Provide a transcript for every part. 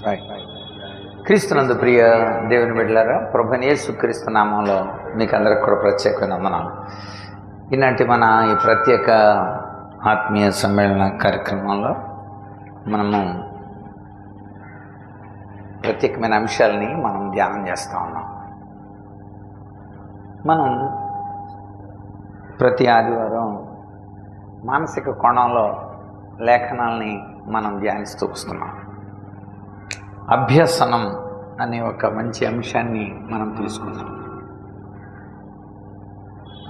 Right. క్రీస్తునందు ప్రియ దేవుని బిడ్డలారా, ప్రభువైన యేసుక్రీస్తు నామంలో మీకు అందరికి కూడా ప్రత్యేకమైన వందనాలు. ఈనాటి మన ఈ ప్రత్యేక ఆత్మీయ సమ్మేళన కార్యక్రమంలో మనము ప్రత్యేకమైన అంశాలని మనం ధ్యానం చేస్తూ ఉన్నాం. మనం ప్రతి ఆదివారం మానసిక కోణంలో లేఖనాల్ని మనం ధ్యానిస్తూ వస్తున్నాం. అభ్యసనం అనే ఒక మంచి అంశాన్ని మనం తీసుకున్నాం.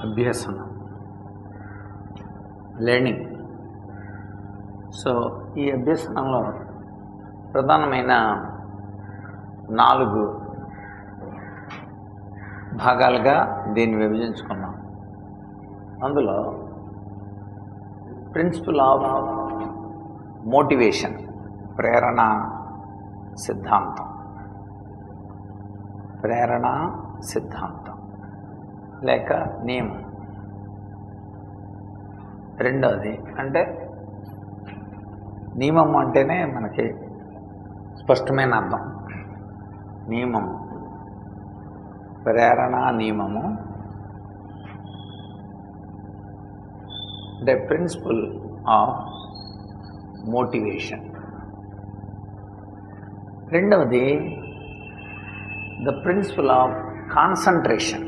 అభ్యసనం, లెర్నింగ్. సో ఈ అభ్యసనంలో ప్రధానమైన 4 భాగాలుగా దీన్ని విభజించుకున్నాం. అందులో ప్రిన్సిపల్ ఆఫ్ మోటివేషన్, ప్రేరణ సిద్ధాంతం, ప్రేరణ సిద్ధాంతం లేక నియమం. రెండవది అంటే నియమం అంటేనే మనకి స్పష్టమైన అర్థం. నియమం, ప్రేరణ నియమము అంటే ప్రిన్సిపల్ ఆఫ్ మోటివేషన్. రెండవది ద ప్రిన్సిపల్ ఆఫ్ కాన్సంట్రేషన్,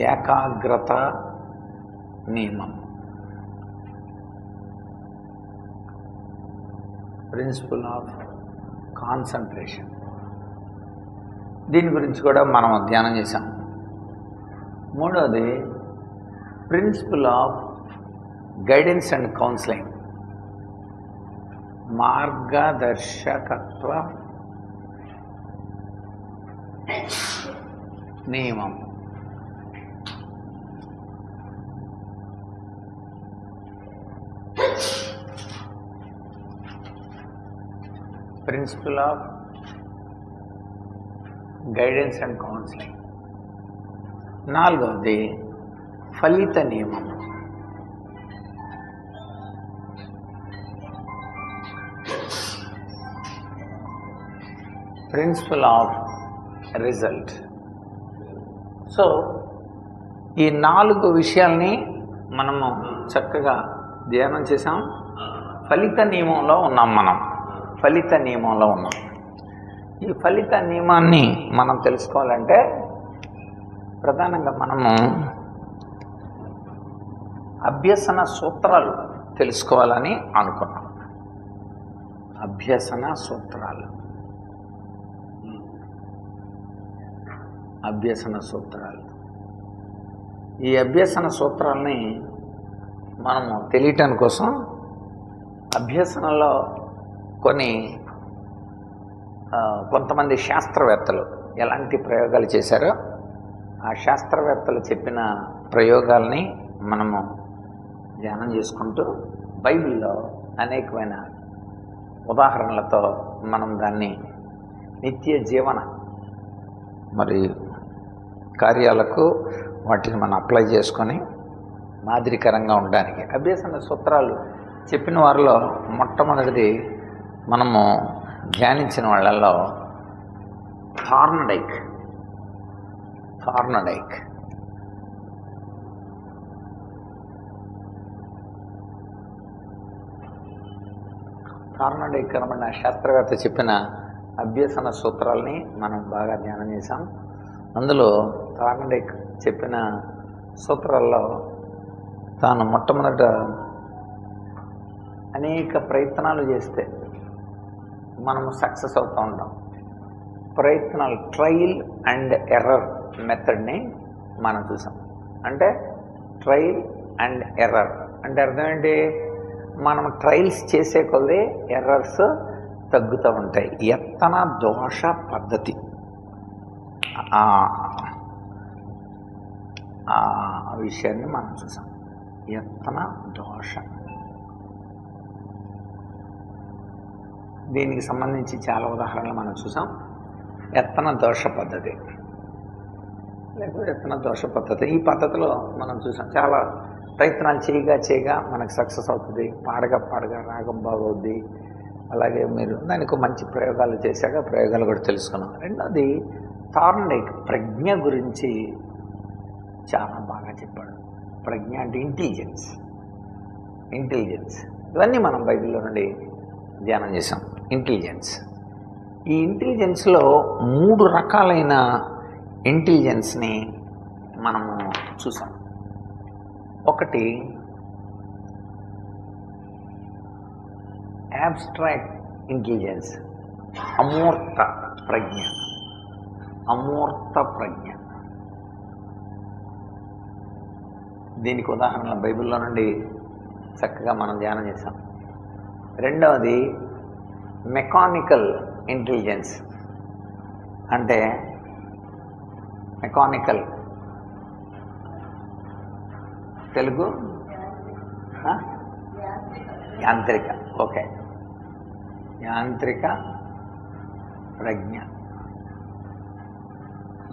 ఏకాగ్రత నియమం. ప్రిన్సిపల్ ఆఫ్ కాన్సంట్రేషన్, దీని గురించి కూడా మనం ధ్యానం చేశాం. మూడవది principle of guidance and counselling, మార్గదర్శకత్వ నియమం. Principle of guidance and counselling. నాలుగవది ఫలిత నియమం. Principle of result. సో ఈ 4 విషయాల్ని మనము చక్కగా ధ్యానం చేసాం. ఫలిత నియమంలో ఉన్నాం. ఫలిత నియమంలో ఉన్నాం. ఈ ఫలిత నియమాన్ని మనం తెలుసుకోవాలంటే ప్రధానంగా మనము అభ్యసన సూత్రాలు తెలుసుకోవాలని అనుకున్నాం. అభ్యసన సూత్రాలు, అభ్యసన సూత్రాలు. ఈ అభ్యసన సూత్రాలని మనము తెలియటం కోసం అభ్యసనలో కొంతమంది శాస్త్రవేత్తలు ఎలాంటి ప్రయోగాలు చేశారో ఆ శాస్త్రవేత్తలు చెప్పిన ప్రయోగాల్ని మనము ధ్యానం చేసుకుంటూ బైబిల్లో అనేకమైన ఉదాహరణలతో మనం దాన్ని నిత్య జీవన కార్యాలకు వాటిని మనం అప్లై చేసుకొని మాదిరికరంగా ఉండడానికి అభ్యసన సూత్రాలు చెప్పిన వారిలో మొట్టమొదటిది మనము ధ్యానించిన వాళ్ళల్లో థార్న్డైక్. థార్న్డైక్ అనబడిన శాస్త్రవేత్త చెప్పిన అభ్యసన సూత్రాలని మనం బాగా ధ్యానం చేశాం. అందులో థార్న్డైక్ చెప్పిన సూత్రాల్లో తాను మొట్టమొదట అనేక ప్రయత్నాలు చేస్తే మనము సక్సెస్ అవుతూ ఉంటాం. ప్రయత్నాలు, ట్రయల్ అండ్ ఎర్రర్ మెథడ్ని మనం చూసాం. అంటే ట్రయల్ అండ్ ఎర్రర్ అంటే అర్థం ఏంటి? మనం ట్రయల్స్ చేసే కొద్దీ ఎర్రర్స్ తగ్గుతూ ఉంటాయి. యత్న దోష పద్ధతి, ఆ విషయాన్ని మనం చూసాం. యత్న దోష, దీనికి సంబంధించి చాలా ఉదాహరణలు మనం చూసాం. యత్న దోష పద్ధతి లేకపోతే యత్న దోష పద్ధతి, ఈ పద్ధతిలో మనం చూసాం. చాలా ప్రయత్నాలు చేయగా మనకు సక్సెస్ అవుతుంది. పాడగా రాగం బాగవుద్ది, అలాగే మీరు దానికి మంచి ప్రయోగాలు చేశాక ప్రయోగాలు కూడా తెలుసుకున్నాం. రెండోది థార్న్డైక్ ప్రజ్ఞ గురించి చాలా బాగా చెప్పాడు. ప్రజ్ఞ అంటే ఇంటెలిజెన్స్ ఇవన్నీ మనం బైబిల్లో నుండి ధ్యానం చేసాం. ఈ ఇంటెలిజెన్స్లో 3 రకాలైన ఇంటెలిజెన్స్ని మనము చూసాం. ఒకటి అబ్స్ట్రాక్ట్ ఇంటెలిజెన్స్, అమూర్త ప్రజ్ఞ. దీనికి ఉదాహరణ బైబిల్లో నుండి చక్కగా మనం ధ్యానం చేసాం. రెండవది మెకానికల్ ఇంటెలిజెన్స్, అంటే మెకానికల్ తెలుగు యాంత్రిక. ఓకే, యాంత్రిక ప్రజ్ఞ,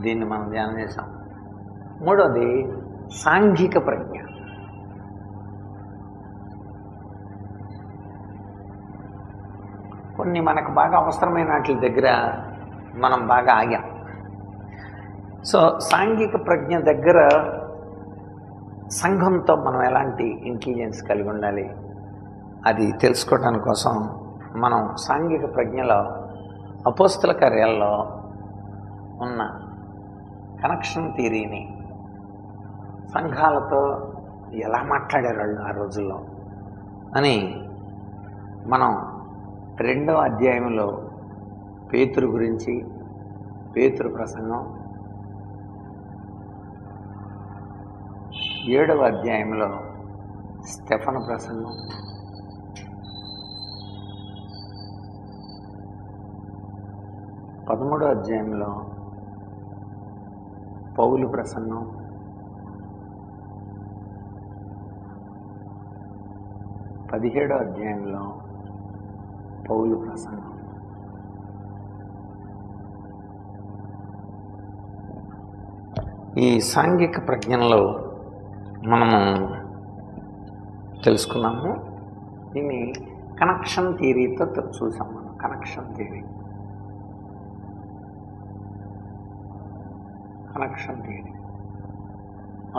దీన్ని మనం ధ్యానం చేసాం. మూడోది సాంఘిక ప్రజ్ఞ. కొన్ని మనకు బాగా అవసరమైన వాటి దగ్గర మనం బాగా ఆగాం. సో సాంఘిక ప్రజ్ఞ దగ్గర సంఘంతో మనం ఎలాంటి ఇంటెలిజెన్స్ కలిగి ఉండాలి అది తెలుసుకోవడానికి కోసం మనం సాంఘిక ప్రజ్ఞలో అపోస్తల కార్యాల్లో ఉన్న కనెక్షన్ థియరీని, సంఘాలతో ఎలా మాట్లాడారు వాళ్ళు ఆ రోజుల్లో అని మనం 2వ అధ్యాయంలో పేతురు గురించి, పేతురు ప్రసంగం, 7వ అధ్యాయంలో స్టెఫను ప్రసంగం, 13వ అధ్యాయంలో పౌలు ప్రసంగం, 17వ అధ్యాయంలో పౌలు ప్రసంగం. ఈ సాంఘిక ప్రజ్ఞలో మనము తెలుసుకున్నాము. దీన్ని కనెక్షన్ థియరీతో చూసాం మనం. కనెక్షన్ థియరీ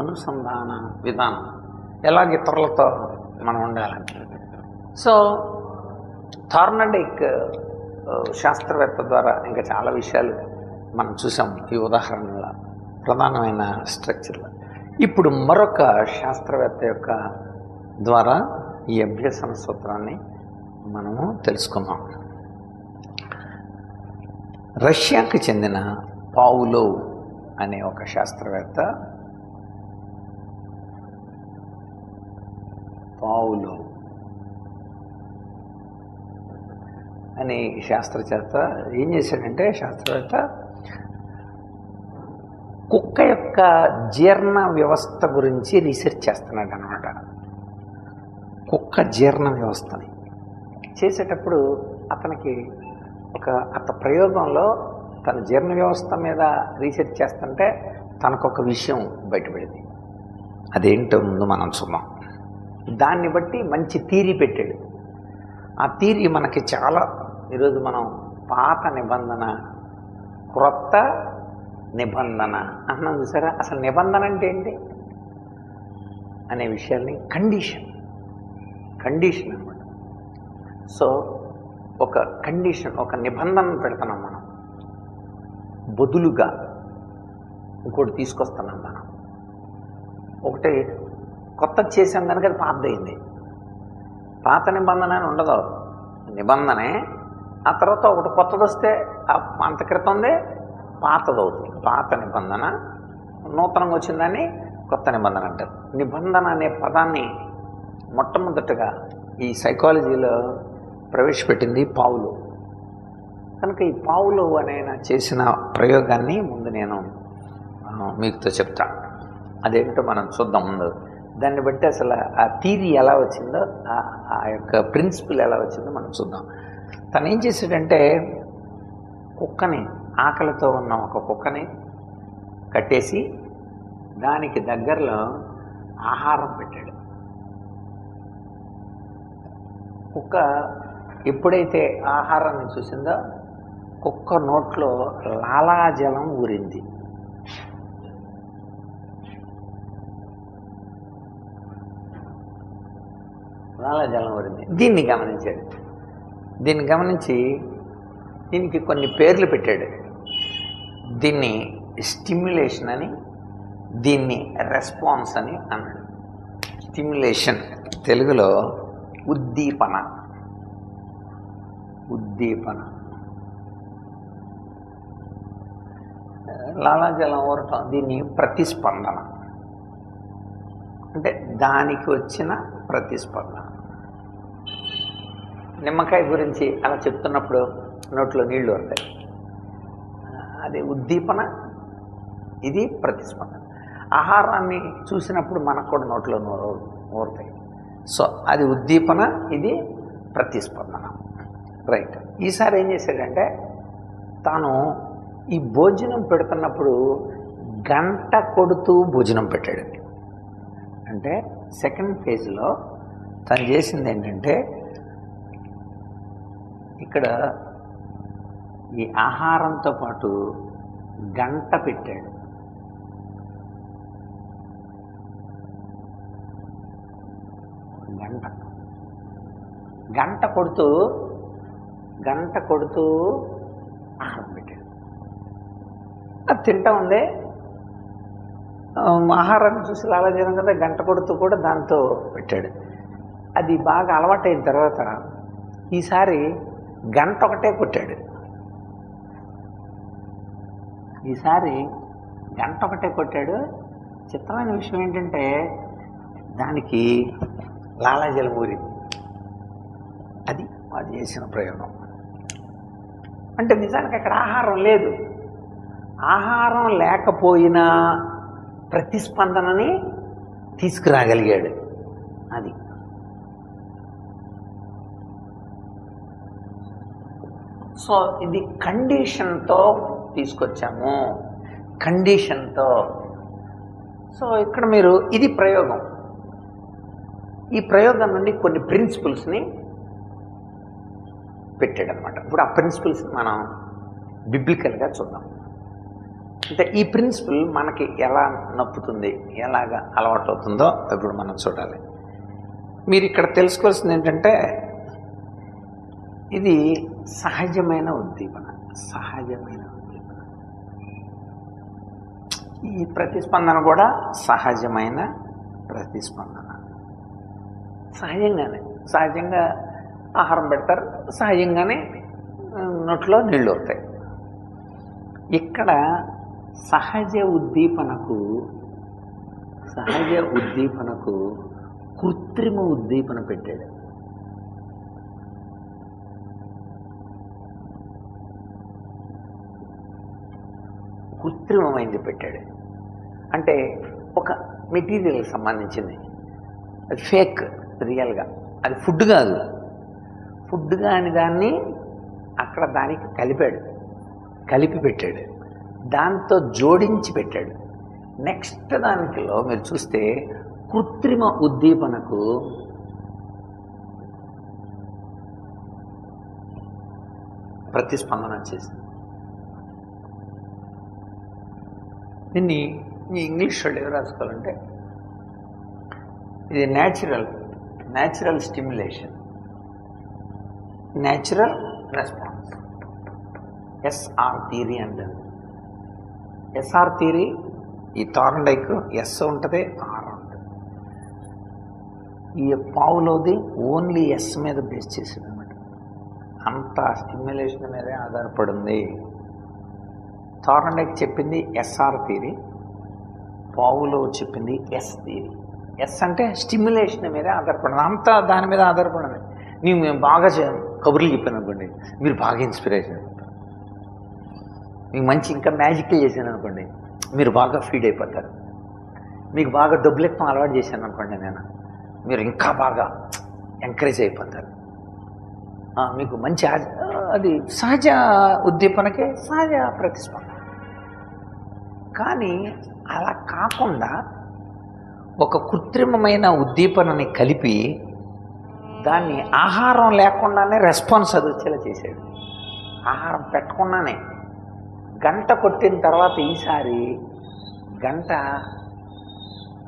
అనుసంధాన విధానం, ఎలాగ ఇతరులతో మనం ఉండాలంటే. సో థార్న్డైక్ శాస్త్రవేత్త ద్వారా ఇంకా చాలా విషయాలు మనం చూసాం ఈ ఉదాహరణలో, ప్రధానమైన స్ట్రక్చర్లో. ఇప్పుడు మరొక శాస్త్రవేత్త యొక్క ద్వారా ఈ అభ్యసన సూత్రాన్ని మనము తెలుసుకున్నాం. రష్యాకు చెందిన పావ్లోవ్ అనే ఒక శాస్త్రవేత్త, పావ్లోవ్ అనే శాస్త్రవేత్త ఏం చేశాడంటే, శాస్త్రవేత్త కుక్క యొక్క జీర్ణ వ్యవస్థ గురించి రీసెర్చ్ చేస్తున్నాడు అన్నమాట. కుక్క జీర్ణ వ్యవస్థని చేసేటప్పుడు అతనికి అత ప్రయోగంలో తన జీర్ణ వ్యవస్థ మీద రీసెర్చ్ చేస్తుంటే తనకొక విషయం బయటపడింది. అదేంటో ముందు మనం చూద్దాం. దాన్ని బట్టి మంచి థియరీ పెట్టాడు. ఆ థియరీ మనకి చాలా, ఈరోజు మనం పాత నిబంధన, క్రొత్త నిబంధన అన్నాం చూసారా. అసలు నిబంధన అంటే ఏంటి అనే విషయాల్ని కండిషన్ అన్నమాట. సో ఒక కండిషన్, ఒక నిబంధన పెడుతున్నాం మనం, బదులుగా ఇంకోటి తీసుకొస్తున్నాం మనం. ఒకటి కొత్త చేసాం కనుక అది పాతదైంది. పాత నిబంధన అని ఉండదు, నిబంధనే. ఆ తర్వాత ఒకటి కొత్తది వస్తే అంత క్రితందే పాతదవుతుంది. పాత నిబంధన, నూతనంగా వచ్చిందని కొత్త నిబంధన అంటారు. నిబంధన అనే పదాన్ని మొట్టమొదటగా ఈ సైకాలజీలో ప్రవేశపెట్టింది పావ్లోవ్. కనుక ఈ పావ్లోవ్ అనే చేసిన ప్రయోగాన్ని ముందు నేను మీతో చెప్తా. అదేంటో మనం చూద్దాం ముందు. దాన్ని బట్టి అసలు ఆ థియరీ ఎలా వచ్చిందో, ఆ యొక్క ప్రిన్సిపల్ ఎలా వచ్చిందో మనం చూద్దాం. తను ఏం చేశాడంటే, కుక్కని, ఆకలితో ఉన్న ఒక కుక్కని కట్టేసి దానికి దగ్గరలో ఆహారం పెట్టాడు. కుక్క ఎప్పుడైతే ఆహారాన్ని చూసిందో కుక్క నోట్లో లాలాజలం ఊరింది. లాలాజలం ఊరింది. దీన్ని గమనించాడు. దీన్ని గమనించి దీనికి కొన్ని పేర్లు పెట్టాడు. దీన్ని స్టిమ్యులేషన్ అని, దీన్ని రెస్పాన్స్ అని అన్నాడు. స్టిమ్యులేషన్ తెలుగులో ఉద్దీపన. ఉద్దీపన. లాలాజలం ఊరటం దీన్ని ప్రతిస్పందన, అంటే దానికి వచ్చిన ప్రతిస్పందన. నిమ్మకాయ గురించి అలా చెప్తున్నప్పుడు నోట్లో నీళ్లు ఊరుతాయి, అది ఉద్దీపన, ఇది ప్రతిస్పందన. ఆహారాన్ని చూసినప్పుడు మనకు కూడా నోట్లో ఊరుతాయి. సో అది ఉద్దీపన, ఇది ప్రతిస్పందన. రైట్. ఈసారి ఏం చేశాడంటే తాను ఈ భోజనం పెడుతున్నప్పుడు గంట కొడుతూ భోజనం పెట్టాడండి. అంటే సెకండ్ ఫేజ్లో తను చేసింది ఏంటంటే ఇక్కడ ఈ ఆహారంతో పాటు గంట పెట్టాడు. గంట కొడుతూ ఆహారం పెట్టాడు. అది తింటా ఉంది. ఆహారాన్ని చూసి లాలాజలం కదా, గంట కొడుతూ కూడా దాంతో పెట్టాడు. అది బాగా అలవాటైన తర్వాత ఈసారి గంట ఒకటే కొట్టాడు. చిత్రమైన విషయం ఏంటంటే దానికి లాలాజలం ఊరింది. అది వాడు చేసిన ప్రయోగం. అంటే నిజానికి అక్కడ ఆహారం లేదు. ఆహారం లేకపోయినా ప్రతిస్పందనని తీసుకురాగలిగాడు. అది సో ఇది కండిషన్తో తీసుకొచ్చాము, కండిషన్తో. సో ఇక్కడ మీరు ఇది ప్రయోగం. ఈ ప్రయోగం నుండి కొన్ని ప్రిన్సిపల్స్ని పెట్టాడనమాట. ఇప్పుడు ఆ ప్రిన్సిపల్స్ మనం బిబ్లికల్గా చూద్దాం. అంటే ఈ ప్రిన్సిపల్ మనకి ఎలా నప్పుతుంది, ఎలాగా అలవాటు అవుతుందో ఇప్పుడు మనం చూడాలి. మీరు ఇక్కడ తెలుసుకోవాల్సింది ఏంటంటే ఇది సహజమైన ఉద్దీపన. ఈ ప్రతిస్పందన కూడా సహజమైన ప్రతిస్పందన. సహజంగా ఆహారం పెడతారు, సహజంగానే నోట్లో నీళ్ళు వస్తాయి. ఇక్కడ సహజ ఉద్దీపనకు కృత్రిమ ఉద్దీపన పెట్టాడు. కృత్రిమమైంది పెట్టాడు. అంటే ఒక మెటీరియల్కి సంబంధించింది, అది ఫేక్, రియల్గా అది ఫుడ్ కాదు. ఫుడ్ కాని దాన్ని అక్కడ దానికి కలిపి పెట్టాడు, దాంతో జోడించి పెట్టాడు. నెక్స్ట్ దానిలో మీరు చూస్తే కృత్రిమ ఉద్దీపనకు ప్రతిస్పందన వచ్చేసింది. దీన్ని మీ ఇంగ్లీష్ వాళ్ళు ఎవరు రాసుకోవాలంటే ఇది natural stimulation, natural response, SR theory అంటారు. ఎస్ఆర్ థియరీ ఈ థార్న్డైక్ ఎస్ ఉంటుంది, ఆర్ ఉంటుంది. ఈ పావులోది ఓన్లీ ఎస్ మీద బేస్ చేసింది అనమాట. అంత స్టిమ్యులేషన్ మీదే ఆధారపడింది. థార్న్డైక్ చెప్పింది ఎస్ఆర్ థియరీ, పావులో చెప్పింది ఎస్ థియరీ. ఎస్ అంటే స్టిమ్యులేషన్ మీదే ఆధారపడింది, అంతా దాని మీద ఆధారపడింది. మేము బాగా కబుర్లు చెప్పాను అనుకోండి, మీరు బాగా ఇన్స్పిరేషన్ అయిపోతారు. మీకు మంచి ఇంకా మ్యాజిక్లు చేశాను అనుకోండి, మీరు బాగా ఫీడ్ అయిపోతారు. మీకు బాగా డబ్బులెక్కడం అలవాటు చేశాను అనుకోండి నేను, మీరు ఇంకా బాగా ఎంకరేజ్ అయిపోతారు. మీకు మంచి అది సహజ ఉద్దీపనకే సహజ ప్రతిస్పందన. కానీ అలా కాకుండా ఒక కృత్రిమమైన ఉద్దీపనని కలిపి దాన్ని ఆహారం లేకుండానే రెస్పాన్స్ అది వచ్చేలా చేశాడు. ఆహారం పెట్టకుండానే గంట కొట్టిన తర్వాత ఈసారి గంట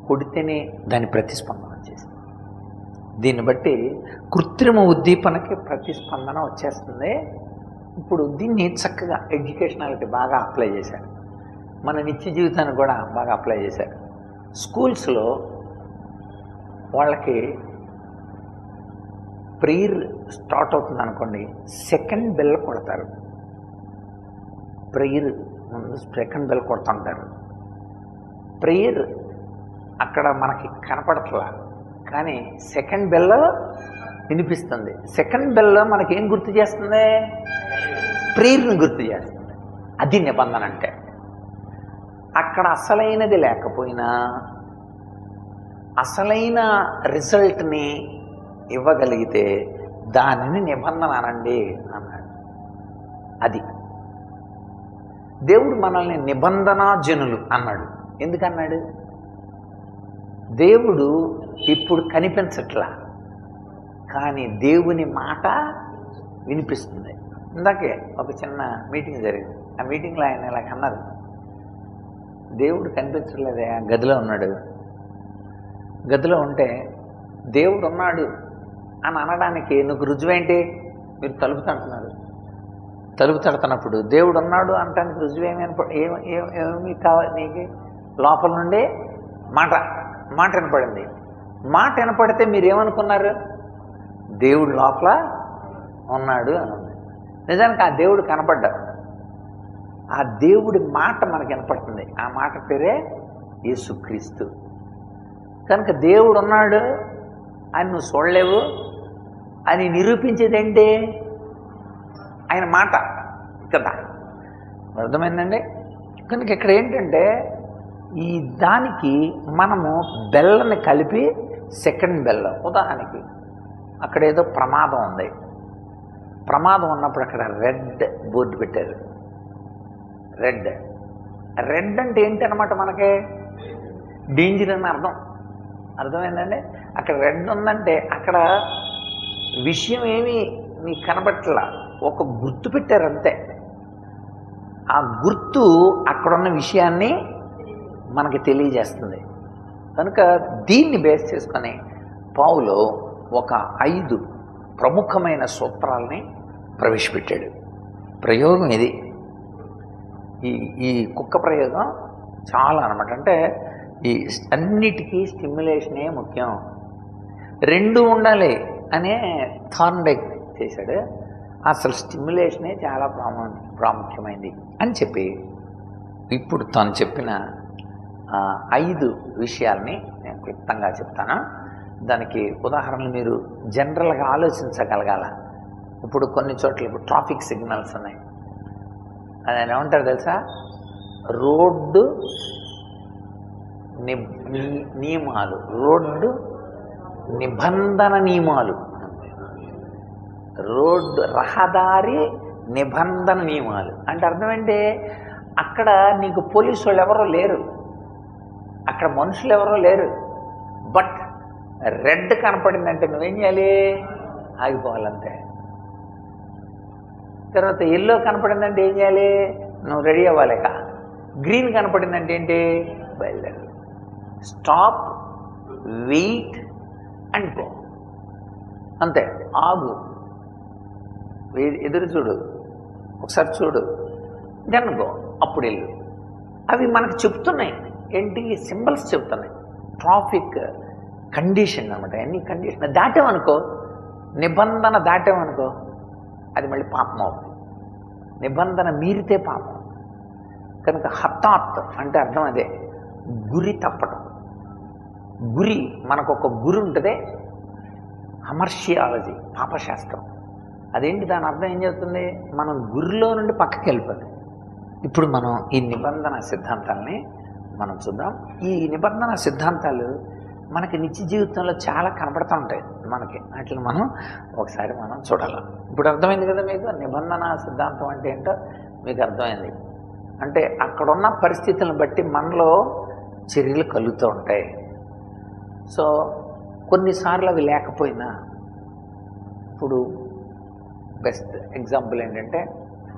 కొడితేనే దాని ప్రతిస్పందన వచ్చేసింది. దీన్ని బట్టి కృత్రిమ ఉద్దీపనకి ప్రతిస్పందన వచ్చేస్తుంది. ఇప్పుడు దీన్ని చక్కగా ఎడ్యుకేషనాలిటీ బాగా అప్లై చేశారు, మన నిత్య జీవితానికి కూడా బాగా అప్లై చేశారు. స్కూల్స్లో వాళ్ళకి ప్రేయర్ స్టార్ట్ అవుతుంది అనుకోండి, సెకండ్ బెల్ కొడతారు. ప్రేయర్ ముందు సెకండ్ బెల్ కొడుతుంటారు. ప్రేయర్ అక్కడ మనకి కనపడట్లా, కానీ సెకండ్ బెల్ వినిపిస్తుంది. సెకండ్ బెల్ మనకి ఏం గుర్తు చేస్తుంది? ప్రేయర్ని గుర్తు చేస్తుంది. అది నిబంధన అంటే. అక్కడ అసలైనది లేకపోయినా అసలైన రిజల్ట్ని ఇవ్వగలిగితే దానిని నిబంధన అనండి అన్నాడు. అది దేవుడు మనల్ని నిబంధనా జనులు అన్నాడు. ఎందుకన్నాడు? దేవుడు ఇప్పుడు కనిపించట్లా, కానీ దేవుని మాట వినిపిస్తుంది. ఇందాకే ఒక చిన్న మీటింగ్ జరిగింది. ఆ మీటింగ్లో ఆయన ఇలా అన్నారు, దేవుడు కనిపించట్లేదే, గదిలో ఉన్నాడు. గదిలో ఉంటే దేవుడు ఉన్నాడు అని అనడానికి నువ్వు రుజువేంటి? మీరు తలుపు తడుతున్నారు. తలుపు తడుతున్నప్పుడు దేవుడు ఉన్నాడు అనటానికి రుజువేమి ఏమి కావాలి నీకు? లోపల నుండి మాట వినపడింది. మాట వినపడితే మీరేమనుకున్నారు? దేవుడు లోపల ఉన్నాడు అని ఉంది. నిజానికి ఆ దేవుడు కనపడ్డాడు. ఆ దేవుడి మాట మనకు వినపడుతుంది. ఆ మాట పేరే యేసుక్రీస్తు. కనుక దేవుడు ఉన్నాడు అని నువ్వు చూడలేవు అని నిరూపించేదేంటి? ఆయన మాట కదా. అర్థమైందండి? కనుక ఇక్కడ ఏంటంటే ఈ దానికి మనము బెల్లని కలిపి సెకండ్ బెల్, ఉదాహరణకి అక్కడ ఏదో ప్రమాదం ఉంది. ప్రమాదం ఉన్నప్పుడు అక్కడ రెడ్ బోర్డు పెట్టారు. రెడ్ అంటే ఏంటి అన్నమాట? మనకి డేంజర్ అని అర్థమైందండి? అక్కడ రెడ్ ఉందంటే అక్కడ విషయం ఏమీ మీకు కనబట్టలా, ఒక గుర్తు పెట్టారు అంతే. ఆ గుర్తు అక్కడున్న విషయాన్ని మనకి తెలియజేస్తుంది. కనుక దీన్ని బేస్ చేసుకొని పౌలు ఒక 5 ప్రముఖమైన సూత్రాలని ప్రవేశపెట్టాడు. ప్రయోగం ఇది. ఈ కుక్క ప్రయోగం చాలా అన్నమాట. అంటే ఈ అన్నిటికీ స్టిమ్యులేషనే ముఖ్యం, 2 ఉండాలి అనే థార్న్డైక్ చేశాడు. అసలు స్టిమ్యులేషనే చాలా ప్రాముఖ్యమైనది అని చెప్పి ఇప్పుడు తను చెప్పిన 5 విషయాల్ని నేను క్లుప్తంగా చెప్తాను. దానికి ఉదాహరణలు మీరు జనరల్గా ఆలోచించగలగాల. ఇప్పుడు కొన్ని చోట్ల ఇప్పుడు ట్రాఫిక్ సిగ్నల్స్ ఉన్నాయి. అది ఏమంటారు తెలుసా? రోడ్డు నియమాలు, రోడ్డు నిబంధన నియమాలు, రోడ్డు రహదారి నిబంధన నియమాలు అంటే అర్థం ఏంటి? అక్కడ నీకు పోలీసు వాళ్ళు ఎవరో లేరు, అక్కడ మనుషులు ఎవరో లేరు. బట్ రెడ్ కనపడిందంటే నువ్వేం చేయాలి? ఆగిపోవాలంతే. తర్వాత ఎల్లో కనపడిందంటే ఏం చేయాలి? నువ్వు రెడీ అవ్వాలేక. గ్రీన్ కనపడిందంటే ఏంటి? బయలుదేరు. Stop, wait and go. అంతే. ఆగు, ఎదురు చూడు, ఒకసారి చూడు, దెన్ గో, అప్పుడు వెళ్ళు. అవి మనకు చెప్తున్నాయి ఏంటి? సింబల్స్ చెప్తున్నాయి. ట్రాఫిక్ కండిషన్ అనమాట. ఎన్ని కండిషన్ దాటామనుకో, నిబంధన దాటామనుకో, అది మళ్ళీ పాపం అవుతుంది. నిబంధన మీరితే పాపం. కనుక హఠాత్ అంటే అర్థం అదే, గురి తప్పటం. గురి, మనకు ఒక గురి ఉంటుంది. హమర్షియాలజీ, పాపశాస్త్రం. అదేంటి? దాని అర్థం ఏం చెప్తుంది? మనం గురిలో నుండి పక్కకి వెళ్ళిపోతుంది. ఇప్పుడు మనం ఈ నిబంధన సిద్ధాంతాలని మనం చూద్దాం. ఈ నిబంధన సిద్ధాంతాలు మనకి నిత్య జీవితంలో చాలా కనపడుతూ ఉంటాయి మనకి. వాటిని మనం ఒకసారి మనం చూడాలి. ఇప్పుడు అర్థమైంది కదా మీకు? నిబంధన సిద్ధాంతం అంటే ఏంటో మీకు అర్థమైంది. అంటే అక్కడున్న పరిస్థితులను బట్టి మనలో చర్యలు కలుగుతూ ఉంటాయి. సో కొన్నిసార్లు అవి లేకపోయినా ఇప్పుడు బెస్ట్ ఎగ్జాంపుల్ ఏంటంటే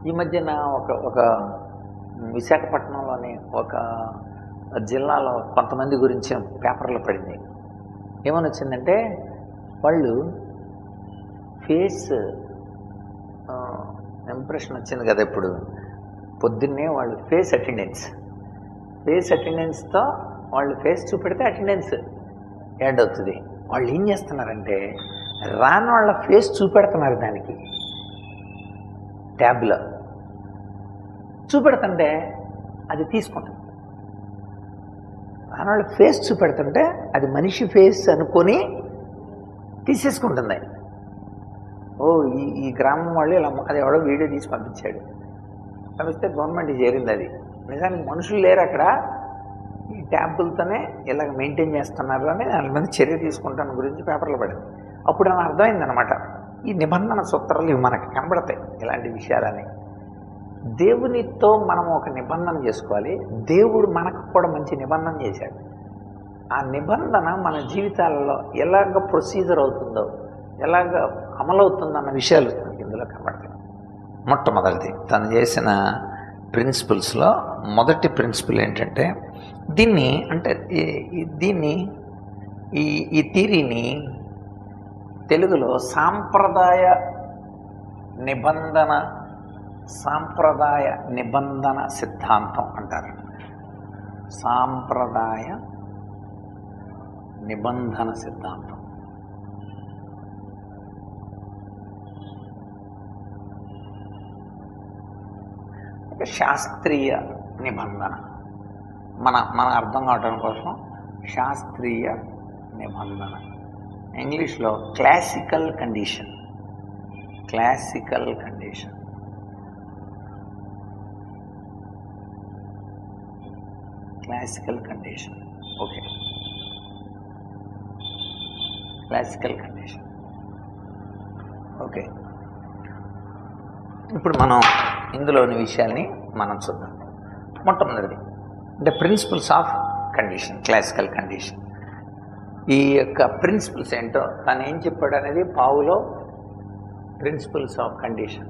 ఈ మధ్యన ఒక విశాఖపట్నంలోని ఒక జిల్లాలో కొంతమంది గురించి పేపర్లో పడింది. ఏమని వచ్చిందంటే వాళ్ళు ఫేస్ ఇంప్రెషన్ వచ్చింది కదా, ఇప్పుడు పొద్దున్నే వాళ్ళు ఫేస్ అటెండెన్స్తో వాళ్ళు ఫేస్ చూపెడితే అటెండెన్స్ యాడ్ అవుతుంది. వాళ్ళు ఏం చేస్తున్నారంటే రాని వాళ్ళ ఫేస్ చూపెడుతున్నారు, దానికి ట్యాబ్లో చూపెడుతుంటే అది తీసుకుంటుంది. రాని వాళ్ళ ఫేస్ చూపెడుతుంటే అది మనిషి ఫేస్ అనుకొని తీసేసుకుంటుంది. ఓ ఈ గ్రామం వాళ్ళు ఇలా అది ఎవడో వీడియో తీసి పంపించాడు. పంపిస్తే గవర్నమెంట్ చేరింది. అది నిజానికి మనుషులు లేరు అక్కడ, ఈ ట్యాబులతోనే ఇలాగ మెయింటైన్ చేస్తున్నారు అని దాని మీద చర్య తీసుకుంటాను గురించి పేపర్లో పడింది. అప్పుడు నాకు అర్థమైందనమాట, ఈ నిబంధన సూత్రాలు ఇవి మనకు కనబడతాయి ఇలాంటి విషయాలని. దేవునితో మనం ఒక నిబంధన చేసుకోవాలి, దేవుడు మనకు కూడా మంచి నిబంధన చేశాడు. ఆ నిబంధన మన జీవితాలలో ఎలాగ ప్రొసీజర్ అవుతుందో, ఎలాగ అమలవుతుందన్న విషయాలు ఇందులో కనబడతాయి. మొట్టమొదటిది తను చేసిన ప్రిన్సిపల్స్లో మొదటి ప్రిన్సిపల్ ఏంటంటే ఈ థియరీని తెలుగులో సాంప్రదాయ నిబంధన సిద్ధాంతం అంటారు. సాంప్రదాయ నిబంధన సిద్ధాంతం. శాస్త్రీయ నిబంధన, మన అర్థం కావడం కోసం శాస్త్రీయ నిబంధన, ఇంగ్లీష్లో classical condition. Okay, classical condition. Okay, ఇప్పుడు మనం ఇందులోని విషయాల్ని మనం చూద్దాం. మొట్టమొదటిది the principles of condition, classical condition. ఈ యొక్క ప్రిన్సిపల్స్ ఏంటో తను ఏం చెప్పాడు అనేది Pavlov principles of condition.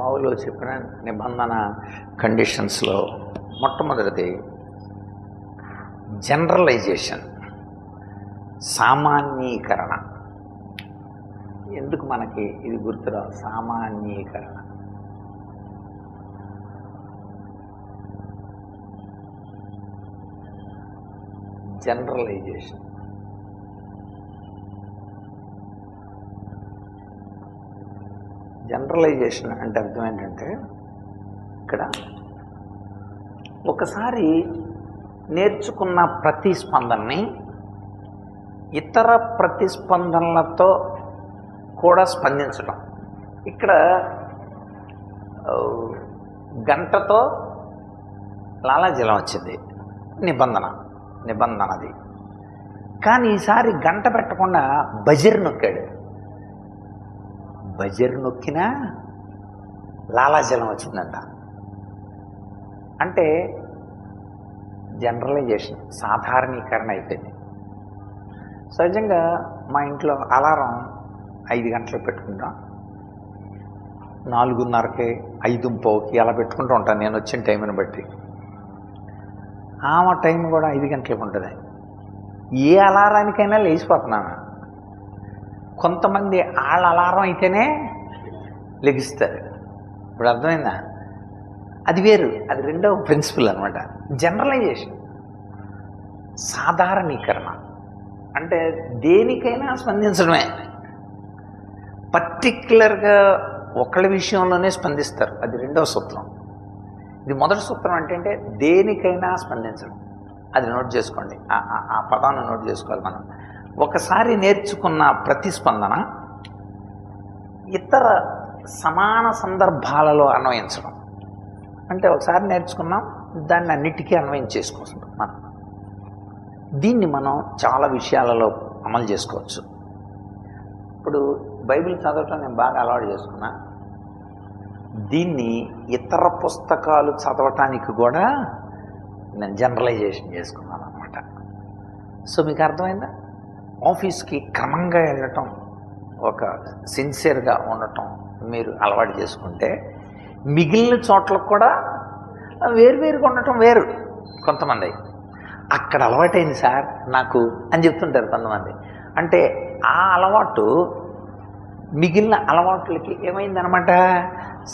Pavlov చెప్పిన నిబంధన కండిషన్స్లో మొట్టమొదటిది జనరలైజేషన్, సామాన్యీకరణ. ఎందుకు మనకి ఇది గుర్తురావు? సామాన్యీకరణ. జనరలైజేషన్. జనరలైజేషన్ అంటే అర్థం ఏంటంటే, ఇక్కడ ఒకసారి నేర్చుకున్న ప్రతిస్పందనని ఇతర ప్రతిస్పందనలతో కూడా స్పందించడం. ఇక్కడ గంటతో లాలాజలం వచ్చింది, నిబంధనది. కానీ ఈసారి గంట పెట్టకుండా బజర్ నొక్కాడు. బజర్ నొక్కినా లాలాజలం వచ్చిందంట. అంటే జనరలైజేషన్, సాధారణీకరణ అయిపోయింది. సహజంగా మా ఇంట్లో అలారం 5 గంటలకు పెట్టుకుంటాం, 4:30కి 5:15కి అలా పెట్టుకుంటూ ఉంటాను నేను వచ్చిన టైంని బట్టి. ఆమె టైం కూడా 5 గంటలకు ఉంటుంది. ఏ అలారానికైనా లేచిపోతున్నాను. కొంతమంది వాళ్ళ అలారం అయితేనే లెగిస్తారు. ఇప్పుడు అర్థమైందా? అది వేరు, అది రెండవ ప్రిన్సిపల్ అనమాట. జనరలైజేషన్, సాధారణీకరణ అంటే దేనికైనా స్పందించడమే. పర్టిక్యులర్గా ఒకళ్ళ విషయంలోనే స్పందిస్తారు, అది రెండవ సూత్రం. ఇది మొదటి సూత్రం అంటే దేనికైనా స్పందించడం. అది నోట్ చేసుకోండి, ఆ పదాన్ని నోట్ చేసుకోవాలి మనం. ఒకసారి నేర్చుకున్న ప్రతిస్పందన ఇతర సమాన సందర్భాలలో అన్వయించడం. అంటే ఒకసారి నేర్చుకున్నాం, దాన్ని అన్నిటికీ అన్వయం చేసుకుంటాం మనం. దీన్ని మనం చాలా విషయాలలో అమలు చేసుకోవచ్చు. ఇప్పుడు బైబిల్ చదవటం నేను బాగా అలవాటు చేసుకున్నా. దీన్ని ఇతర పుస్తకాలు చదవటానికి కూడా నేను జనరలైజేషన్ చేసుకున్నాను అనమాట. సో మీకు అర్థమైందా? ఆఫీస్కి క్రమంగా వెళ్ళటం, ఒక సిన్సియర్గా ఉండటం మీరు అలవాటు చేసుకుంటే మిగిలిన చోట్లకు కూడా వేరువేరుగా ఉండటం వేరు. కొంతమంది అక్కడ అలవాటైంది సార్ నాకు అని చెప్తుంటారు కొంతమంది. అంటే ఆ అలవాటు మిగిలిన అలవాట్లకి ఏమైందనమాట,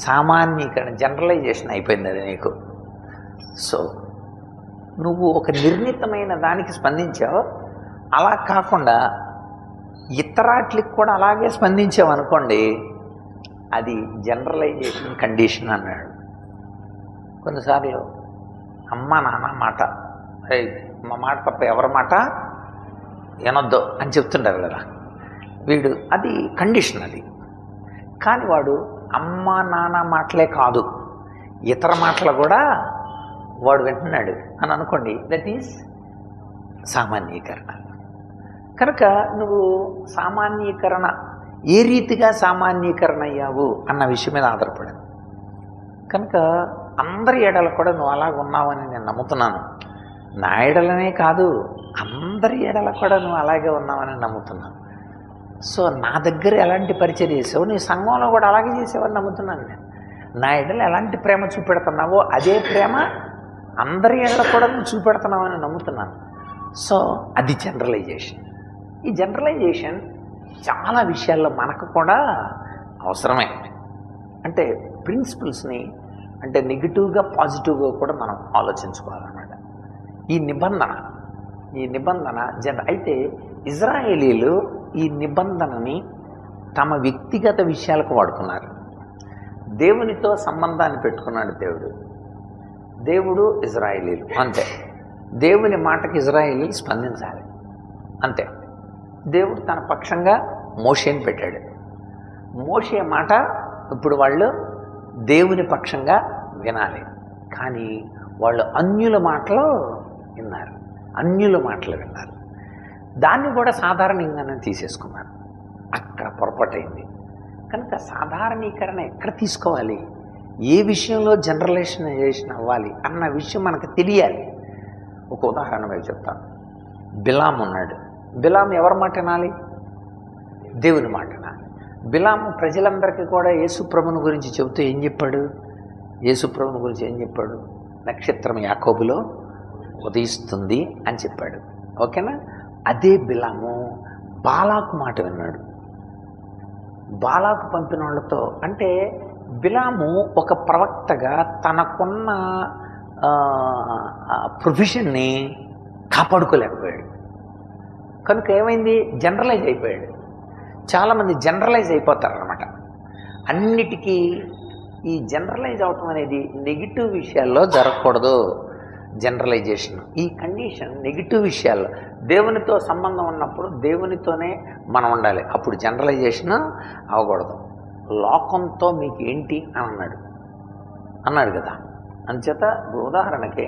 సామాన్యీకరణ, జనరలైజేషన్ అయిపోయింది అది నీకు. సో నువ్వు ఒక నిర్ణీతమైన దానికి స్పందించావు, అలా కాకుండా ఇతరాట్లకి కూడా అలాగే స్పందించావు అనుకోండి, అది జనరలైజేషన్ కండిషన్ అన్నాడు. కొన్నిసార్లు అమ్మ నాన్న మాట, మా మాట తప్ప ఎవరి మాట వినొద్దు అని చెప్తుంటారు కదా వీడు, అది కండిషన్ అది. కానీ వాడు అమ్మ నాన్న మాటలే కాదు ఇతర మాటలు కూడా వాడు వింటున్నాడు అని అనుకోండి, దట్ ఈజ్ సామాన్యీకరణ. కనుక నువ్వు సామాన్యీకరణ ఏ రీతిగా సామాన్యీకరణ అయ్యావు అన్న విషయం మీద ఆధారపడింది. కనుక అందరి ఎడల కూడా నువ్వు అలాగ ఉన్నావని నేను నమ్ముతున్నాను. నా ఎడలనే కాదు, అందరి ఎడల కూడా నువ్వు అలాగే ఉన్నావని నమ్ముతున్నాను. సో నా దగ్గర ఎలాంటి పరిచయం చేసావు, నీ సంఘంలో కూడా అలాగే చేసావని నమ్ముతున్నాను నేను. నా ఎడల ఎలాంటి ప్రేమ చూపెడుతున్నావో అదే ప్రేమ అందరి ఎడల కూడా నువ్వు చూపెడుతున్నావని నమ్ముతున్నాను. సో అది జనరలైజేషన్. ఈ జనరలైజేషన్ చాలా విషయాల్లో మనకు కూడా అవసరమే. అంటే ప్రిన్సిపల్స్ని అంటే నెగిటివ్గా పాజిటివ్గా కూడా మనం ఆలోచించుకోవాలన్నమాట. ఈ నిబంధన అయితే ఇజ్రాయేలీలు ఈ నిబంధనని తమ వ్యక్తిగత విషయాలకు వాడుకున్నారు. దేవునితో సంబంధాన్ని పెట్టుకున్నాడు దేవుడు ఇజ్రాయేలీలు అంతే. దేవుని మాటకి ఇజ్రాయేలీలు స్పందించాలి అంతే. దేవుడు తన పక్షంగా మోషేని పెట్టాడు. మోషే మాట ఇప్పుడు వాళ్ళు దేవుని పక్షంగా వినాలి. కానీ వాళ్ళు అన్యుల మాటలు విన్నారు. దాన్ని కూడా సాధారణంగానే తీసేసుకున్నారు. అక్కడ పొరపాటైంది. కనుక సాధారణీకరణ ఎక్కడ తీసుకోవాలి, ఏ విషయంలో జనరలైజేషన్ అవ్వాలి అన్న విషయం మనకు తెలియాలి. ఒక ఉదాహరణ మీకు చెప్తాను. బిలాం ఉన్నాడు. బిలాం ఎవరి మాట వినాలి? దేవుని మాట వినాలి. బిలాము ప్రజలందరికీ కూడా యేసుప్రభుని గురించి చెబుతూ ఏం చెప్పాడు? నక్షత్రం యాకోబులో ఉదయిస్తుంది అని చెప్పాడు. ఓకేనా? అదే బిలాము బాలాకు మాట విన్నాడు. బాలాకు పంపిన వాళ్ళతో, అంటే బిలాము ఒక ప్రవక్తగా తనకున్న ప్రొఫెషన్ని కాపాడుకోలేకపోయాడు. కనుక ఏమైంది? జనరలైజ్ అయిపోయాడు. చాలామంది జనరలైజ్ అయిపోతారు అన్నమాట అన్నిటికీ. ఈ జనరలైజ్ అవటం అనేది నెగిటివ్ విషయాల్లో జరగకూడదు. జనరలైజేషన్ ఈ కండిషన్ నెగిటివ్ విషయాల్లో, దేవునితో సంబంధం ఉన్నప్పుడు దేవునితోనే మనం ఉండాలి, అప్పుడు జనరలైజేషన్ అవ్వకూడదు. లోకంతో మీకు ఏంటి అని అన్నాడు కదా. అంచేత ఉదాహరణకి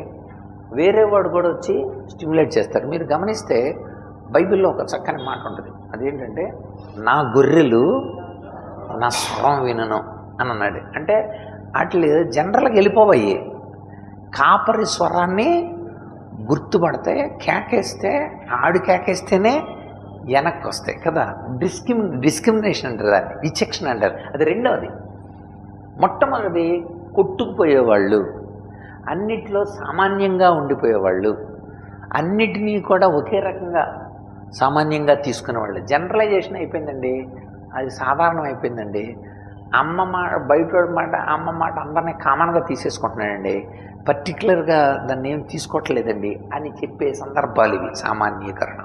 వేరే వాడు కూడా వచ్చి స్టిమ్యులేట్ చేస్తారు. మీరు గమనిస్తే బైబిల్లో ఒక చక్కని మాట ఉంటుంది. అదేంటంటే, నా గొర్రెలు నా స్వరం వినను అని అన్నాడు. అంటే అట్లా జనరల్గా వెళ్ళిపోవాయి. కాపరి స్వరాన్ని గుర్తుపడితే కేకేస్తే, ఆడు కేకేస్తేనే వెనక్కి వస్తాయి కదా. డిస్క్రిమినేషన్ అంటారు, దాన్ని విచక్షణ అంటారు. అది రెండవది. మొట్టమొదటిది కొట్టుకుపోయేవాళ్ళు, అన్నిట్లో సామాన్యంగా ఉండిపోయేవాళ్ళు, అన్నిటినీ కూడా ఒకే రకంగా సామాన్యంగా తీసుకునేవాళ్ళు. జనరలైజేషన్ అయిపోయిందండి, అది సాధారణం అయిపోయిందండి. అమ్మ మాట, బయటోడి మాట, అమ్మ మాట అందరినీ కామన్గా తీసేసుకుంటున్నాడండి, పర్టికులర్గా దాన్ని ఏం తీసుకోవట్లేదండి అని చెప్పే సందర్భాలు ఇవి. సామాన్యీకరణ.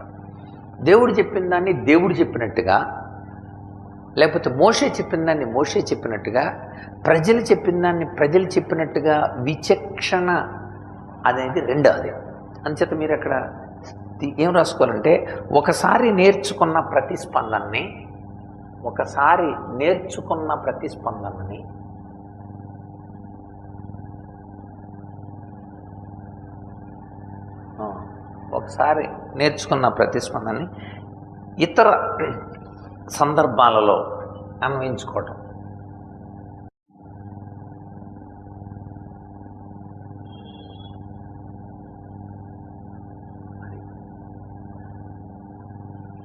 దేవుడు చెప్పిన దాన్ని దేవుడు చెప్పినట్టుగా, లేకపోతే మోషే చెప్పిన దాన్ని మోషే చెప్పినట్టుగా, ప్రజలు చెప్పిన దాన్ని ప్రజలు చెప్పినట్టుగా విచక్షణ అనేది రెండవది. అంచేత మీరు అక్కడ ఏం రాసుకోవాలంటే, ఒకసారి నేర్చుకున్న ప్రతిస్పందనని ఇతర సందర్భాలలో అన్వయించుకోవటం.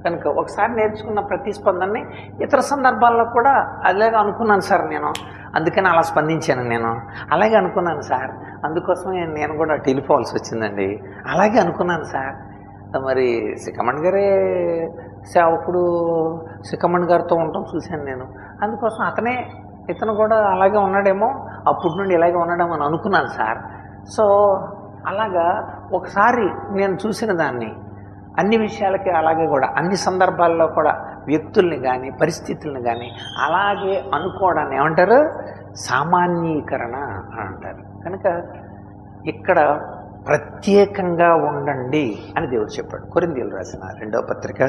కనుక ఒకసారి నేర్చుకున్న ప్రతిస్పందనని ఇతర సందర్భాల్లో కూడా అలాగే అనుకున్నాను సార్ నేను, అందుకని అలా స్పందించాను నేను, అలాగే అనుకున్నాను సార్, అందుకోసమే నేను కూడా వెళ్ళిపోవాల్సి వచ్చిందండి, అలాగే అనుకున్నాను సార్. మరి సికమణ్ గారే సేవకుడు, సికమణ్ గారితో ఉండటం చూశాను నేను, అందుకోసం ఇతను కూడా అలాగే ఉన్నాడేమో, అప్పటి నుండి ఇలాగే ఉన్నాడేమో అని అనుకున్నాను సార్. సో అలాగా ఒకసారి నేను చూసిన దాన్ని అన్ని విషయాలకి అలాగే కూడా అన్ని సందర్భాల్లో కూడా వ్యక్తుల్ని కానీ పరిస్థితుల్ని కానీ అలాగే అనుకోవడాన్ని ఏమంటారు? సామాన్యీకరణ అని అంటారు. కనుక ఇక్కడ ప్రత్యేకంగా ఉండండి అని దేవుడు చెప్పాడు. కొరింథీయులకు రాసిన 2వ పత్రిక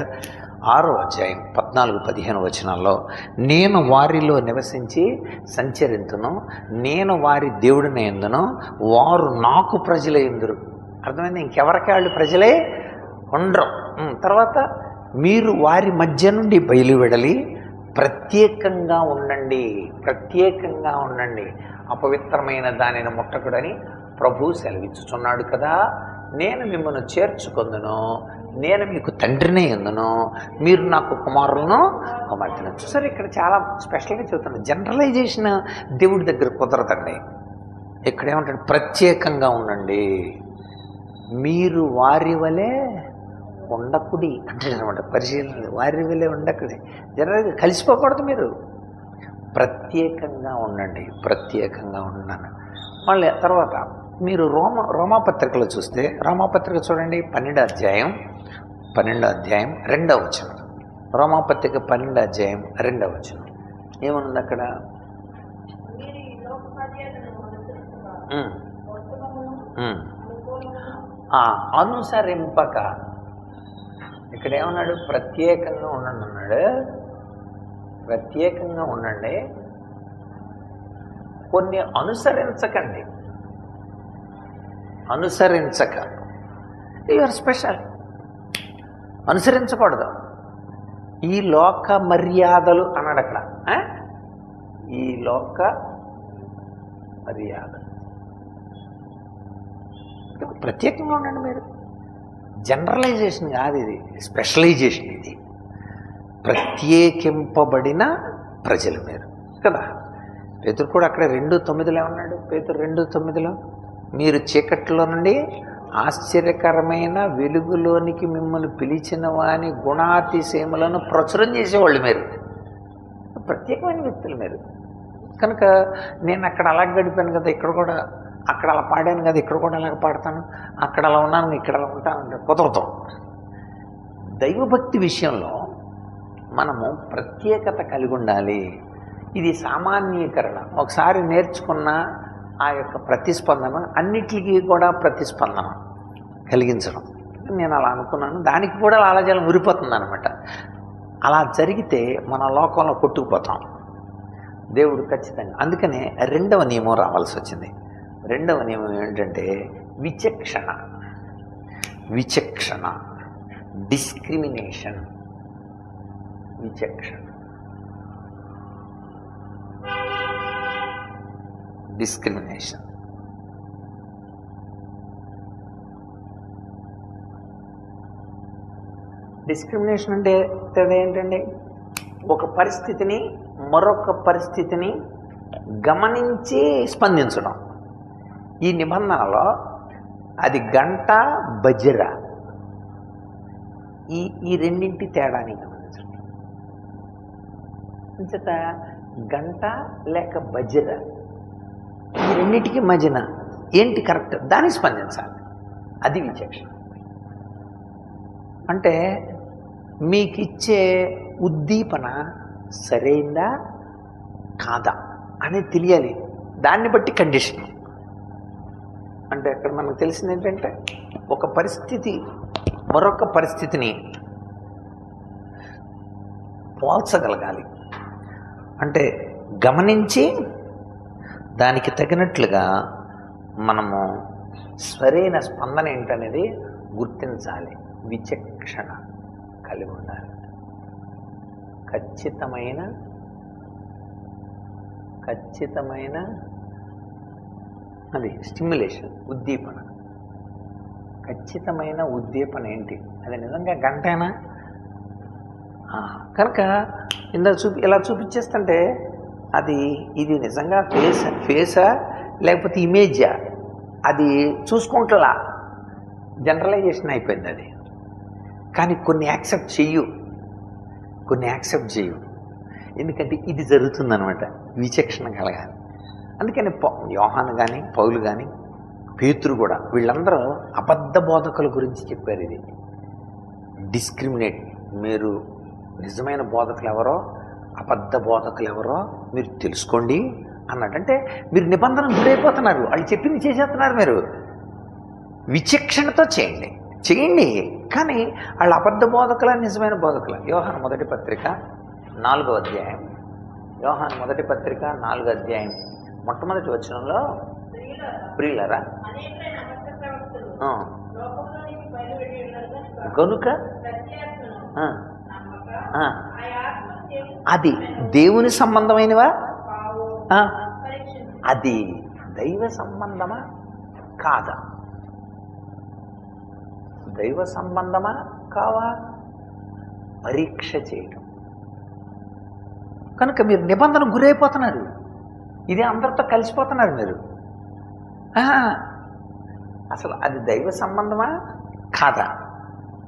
6వ అధ్యాయం 14-15 వచనాల్లో, నేను వారిలో నివసించి సంచరింతును, నేను వారి దేవుడిని యందును, వారు నాకు ప్రజలే ఎందురు. అర్థమైంది? ఇంకెవరికి వాళ్ళు ప్రజలే ఉండరు. తర్వాత మీరు వారి మధ్య నుండి బయలువెడలి ప్రత్యేకంగా ఉండండి, ప్రత్యేకంగా ఉండండి, అపవిత్రమైన దానిని ముట్టకుడని ప్రభు సెలవిచ్చుచున్నాడు కదా, నేను మిమ్మల్ని చేర్చుకొందును, నేను మీకు తండ్రినే ఎందును, మీరు నాకు కుమారులను కుమార్తెను. చూసారు, ఇక్కడ చాలా స్పెషల్గా చెబుతున్నాను. జనరలైజేషన్ దేవుడి దగ్గర కుదరదండి. ఇక్కడ ఏమంటాడు? ప్రత్యేకంగా ఉండండి, మీరు వారి వలె ఉండకుడి అంటే అనమాట. పరిశీలన వారి వలె ఉండకుడి, జనరల్గా కలిసిపోకూడదు, మీరు ప్రత్యేకంగా ఉండండి, ప్రత్యేకంగా ఉన్నాను. మళ్ళీ తర్వాత మీరు రోమాపత్రికలో చూస్తే, రోమాపత్రిక చూడండి 12వ అధ్యాయం 2వ వచనం. రోమాపత్రిక 12వ అధ్యాయం 2వ వచనం ఏమనుంది అక్కడ? అనుసరింపక, ఇక్కడ ఏమన్నాడు? ప్రత్యేకంగా ఉండండి అన్నాడు. ప్రత్యేకంగా ఉండండి, కొన్ని అనుసరించకండి. అనుసరించక, యూఆర్ స్పెషల్. అనుసరించకూడదు. ఈ లోక మర్యాదలు అన్నాడు అక్కడ. ఈ లోక మర్యాద, ప్రత్యేకంగా ఉండండి మీరు. జనరలైజేషన్ కాదు ఇది, స్పెషలైజేషన్ ఇది. ప్రత్యేకింపబడిన ప్రజలు మీరు కదా. పేతురు కూడా అక్కడ 2:9 ఏమన్నాడు? పేతురు 2:9, మీరు చీకట్లో నుండి ఆశ్చర్యకరమైన వెలుగులోనికి మిమ్మల్ని పిలిచిన వాని గుణాతిశయములను ప్రచురం చేసేవాళ్ళు మీరు. ప్రత్యేకమైన వ్యక్తులు మీరు. కనుక నేను అక్కడ అలా గడిపాను కదా, ఇక్కడ కూడా అక్కడ అలా పాడాను కదా, ఇక్కడ కూడా అలాగ పాడతాను, అక్కడ అలా ఉన్నాను, ఇక్కడ అలా ఉంటానంటే కుదరదు. దైవభక్తి విషయంలో మనము ప్రత్యేకత కలిగి ఉండాలి. ఇది సామాన్యీకరణ. ఒకసారి నేర్చుకున్న ఆ యొక్క ప్రతిస్పందన అన్నిటికీ కూడా ప్రతిస్పందన కలిగించడం. నేను అలా అనుకున్నాను, దానికి కూడా లాలాజలం ఉరిపోతుంది అనమాట. అలా జరిగితే మన లోకంలో కొట్టుకుపోతాం. దేవుడు ఖచ్చితంగా, అందుకనే 2వ నియమం రావాల్సి వచ్చింది. 2వ నియమం ఏంటంటే విచక్షణ. విచక్షణ, డిస్క్రిమినేషన్. విచక్షణ, డిస్క్రిమినేషన్. డిస్క్రిమినేషన్ అంటే ఏంటండి? ఒక పరిస్థితిని మరొక పరిస్థితిని గమనించి స్పందించడం. ఈ నిబంధనలో అది గంట బజిర, ఈ రెండింటి తేడాని గమనించండి. అంచేత గంట లేక బజిర, ఈ రెండింటికి మధ్యన ఏంటి కరెక్ట్, దాన్ని స్పందించాలి. అది విచక్షణ. అంటే మీకు ఇచ్చే ఉద్దీపన సరైందా కాదా అనేది తెలియాలి. దాన్ని బట్టి కండిషన్. అంటే అక్కడ మనకు తెలిసింది ఏంటంటే, ఒక పరిస్థితి మరొక పరిస్థితిని పోల్చగలగాలి. అంటే గమనించి దానికి తగినట్లుగా మనము సరైన స్పందన ఏంటనేది గుర్తించాలి. విచక్షణ కలిగి ఉండాలి. ఖచ్చితమైన అది స్టిమ్యులేషన్, ఉద్దీపన. ఖచ్చితమైన ఉద్దీపన ఏంటి? అది నిజంగా గంటైనా కనుక ఇలా చూపించేస్తుంటే ఇది నిజంగా ఫేసా లేకపోతే ఇమేజా అది చూసుకుంటలా జనరలైజేషన్ అయిపోయింది అది. కానీ కొన్ని యాక్సెప్ట్ చెయ్యు, ఎందుకంటే ఇది జరుగుతుందనమాట, విచక్షణ కలగాలి. అందుకని యోహాను కానీ పౌలు కానీ పేతురు కూడా వీళ్ళందరూ అబద్ధ బోధకుల గురించి చెప్పారు. ఇది డిస్క్రిమినేట్, మీరు నిజమైన బోధకులు ఎవరో అబద్ధ బోధకులు ఎవరో మీరు తెలుసుకోండి అన్నాడు. అంటే మీరు నిబంధనకు గురైపోతున్నారు, వాళ్ళు చెప్పింది చేసేస్తున్నారు. మీరు విచక్షణతో చేయండి కానీ వాళ్ళు అబద్ధ బోధకుల నిజమైన బోధకుల. యోహాను మొదటి పత్రిక 4వ అధ్యాయం, యోహాను మొదటి పత్రిక 4వ అధ్యాయం మొట్టమొదటి వచనంలో, ప్రియులరా గనుక అది దేవుని సంబంధమైనవా, అది దైవ సంబంధమా కాదా, దైవ సంబంధమా కావా పరీక్ష చేయడం. కనుక మీరు నిబంధన గురైపోతున్నారు, ఇది అందరితో కలిసిపోతున్నారు మీరు. అసలు అది దైవ సంబంధమా కాదా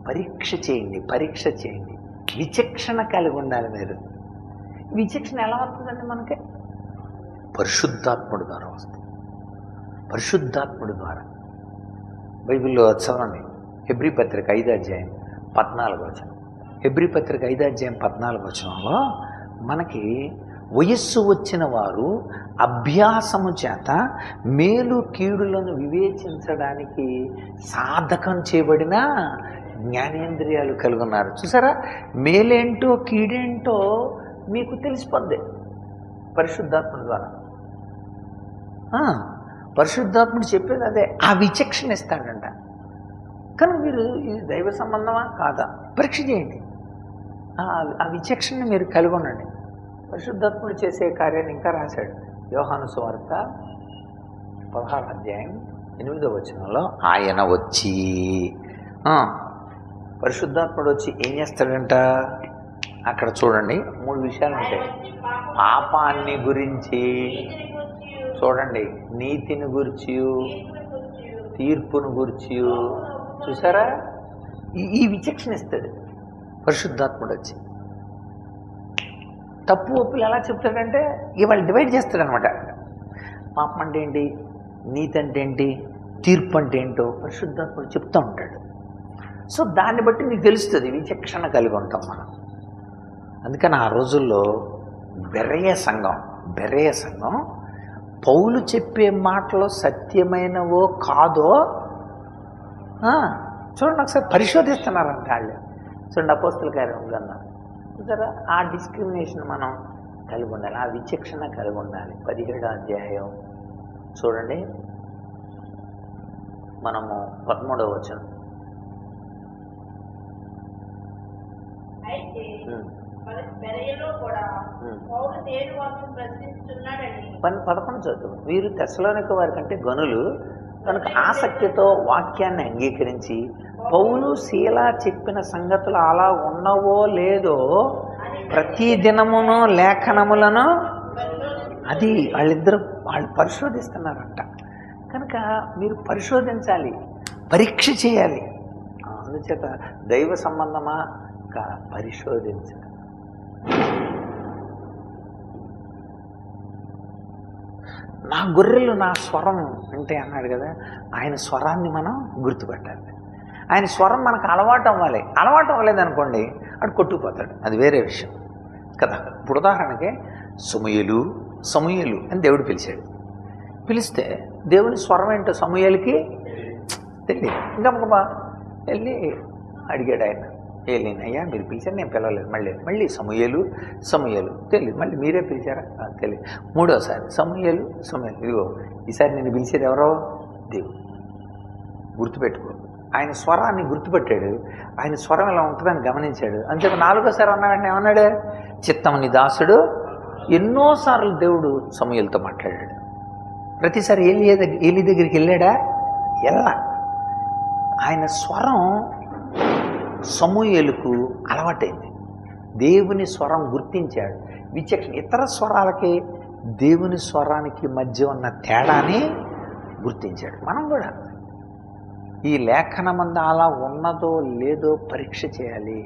పరీక్ష చేయండి. విచక్షణ కలిగి ఉండాలి మీరు. విచక్షణ ఎలా వస్తుందండి మనకి? పరిశుద్ధాత్ముడి ద్వారా వస్తుంది. పరిశుద్ధాత్ముడి ద్వారా బైబిల్లో చదవండి, హెబ్రీ పత్రిక 5వ అధ్యాయం 14వ వచనం. హెబ్రీ పత్రిక 5వ అధ్యాయం 14వ వచనంలో మనకి వయస్సు వచ్చిన వారు అభ్యాసము చేత మేలు కీడులను వివేచించడానికి సాధకం చేయబడిన జ్ఞానేంద్రియాలు కలిగి ఉన్నారు. చూసారా, మేలేంటో కీడేంటో మీకు తెలిసిపోద్ది పరిశుద్ధాత్ముడి ద్వారా. పరిశుద్ధాత్ముడు చెప్పేది అదే, ఆ విచక్షణ ఇస్తాడంట. కానీ మీరు ఇది దైవ సంబంధమా కాదా పరీక్ష చేయండి. ఆ విచక్షణ మీరు కలిగి ఉండండి. పరిశుద్ధాత్ముడు చేసే కార్యాన్ని ఇంకా రాశాడు. యోహాను సువార్త 16వ అధ్యాయం 8వ వచనంలో ఆయన వచ్చి, పరిశుద్ధాత్ముడు వచ్చి ఏం చేస్తాడంట? అక్కడ చూడండి 3 విషయాలు ఉంటాయి. పాపాన్ని గురించి చూడండి, నీతిని గురించి, తీర్పును గురించి. చూసారా, ఈ విచక్షణ ఇస్తాడు పరిశుద్ధాత్ముడు వచ్చి. తప్పు ఒప్పులు ఎలా చెప్తాడంటే ఇవాళ డివైడ్ చేస్తాడనమాట. పాపం అంటే ఏంటి, నీతి అంటే ఏంటి, తీర్పు అంటే ఏంటో పరిశుద్ధాత్ముడు చెప్తూ ఉంటాడు. సో దాన్ని బట్టి నీకు తెలుస్తుంది, విచక్షణ కలిగి ఉంటాం మనం. అందుకని ఆ రోజుల్లో బెరయ సంఘం పౌలు చెప్పే మాటలు సత్యమైనవో కాదో చూడండి ఒకసారి పరిశోధిస్తున్నారంట వాళ్ళు. చూడండి అపోస్తల కార్యం గ్రంథం. చూసారా, ఆ డిస్క్రిమినేషన్ మనం కలిగి ఉండాలి, ఆ విచక్షణ కలిగి ఉండాలి. 17వ అధ్యాయం చూడండి, మనము 13వ వచనం. పదకొండు చదువు. వీరు తెస్సలోనిక వారి కంటే గనులు కనుక ఆసక్తితో వాక్యాన్ని అంగీకరించి పౌలు శీల చెప్పిన సంగతులు అలా ఉన్నవో లేదో ప్రతి దినమును లేఖనములను అది వాళ్ళు పరిశోధిస్తున్నారంట. కనుక మీరు పరిశోధించాలి, పరీక్ష చేయాలి. అందుచేత దైవ సంబంధమా పరిశోధించాలి. నా గొర్రెలు నా స్వరం అంటే అన్నాడు కదా, ఆయన స్వరాన్ని మనం గుర్తుపెట్టాలి. ఆయన స్వరం మనకు అలవాటు అవ్వలేదనుకోండి అటు కొట్టుకుపోతాడు, అది వేరే విషయం కదా. ఇప్పుడు ఉదాహరణకి సమూయేలు అని దేవుడు పిలిస్తే దేవుని స్వరం ఏంటో సమూయేలుకి తెలియదు. ఇంకా వెళ్ళి అడిగాడు ఆయన, ఏలేనయ్యా మీరు పిలిచారు, నేను పిలవలేదు. మళ్ళీ సమూయేలు తెలియదు. మళ్ళీ మీరే పిలిచారా? తెలియదు. 3వసారి సమూయేలు ఇదిగో ఈసారి నేను పిలిచేది ఎవరో దేవుడు. గుర్తుపెట్టుకో. ఆయన స్వరాన్ని గుర్తుపెట్టాడు, ఆయన స్వరం ఎలా ఉంటుందని గమనించాడు. అంతే 4వసారి అన్నాడంటే ఏమన్నాడు? చిత్తముని దాసుడు. ఎన్నోసార్లు దేవుడు సమూయేలుతో మాట్లాడాడు. ప్రతిసారి ఏలి దగ్గరికి వెళ్ళాడా? ఆయన స్వరం సమూయేలుకు అలవాటైంది. దేవుని స్వరం గుర్తించాడు. విచక్షణ ఇతర స్వరాలకి దేవుని స్వరానికి మధ్య ఉన్న తేడాని గుర్తించాడు. మనం కూడా ఈ లేఖనమందు అలా ఉన్నదో లేదో పరీక్ష చేయాలి.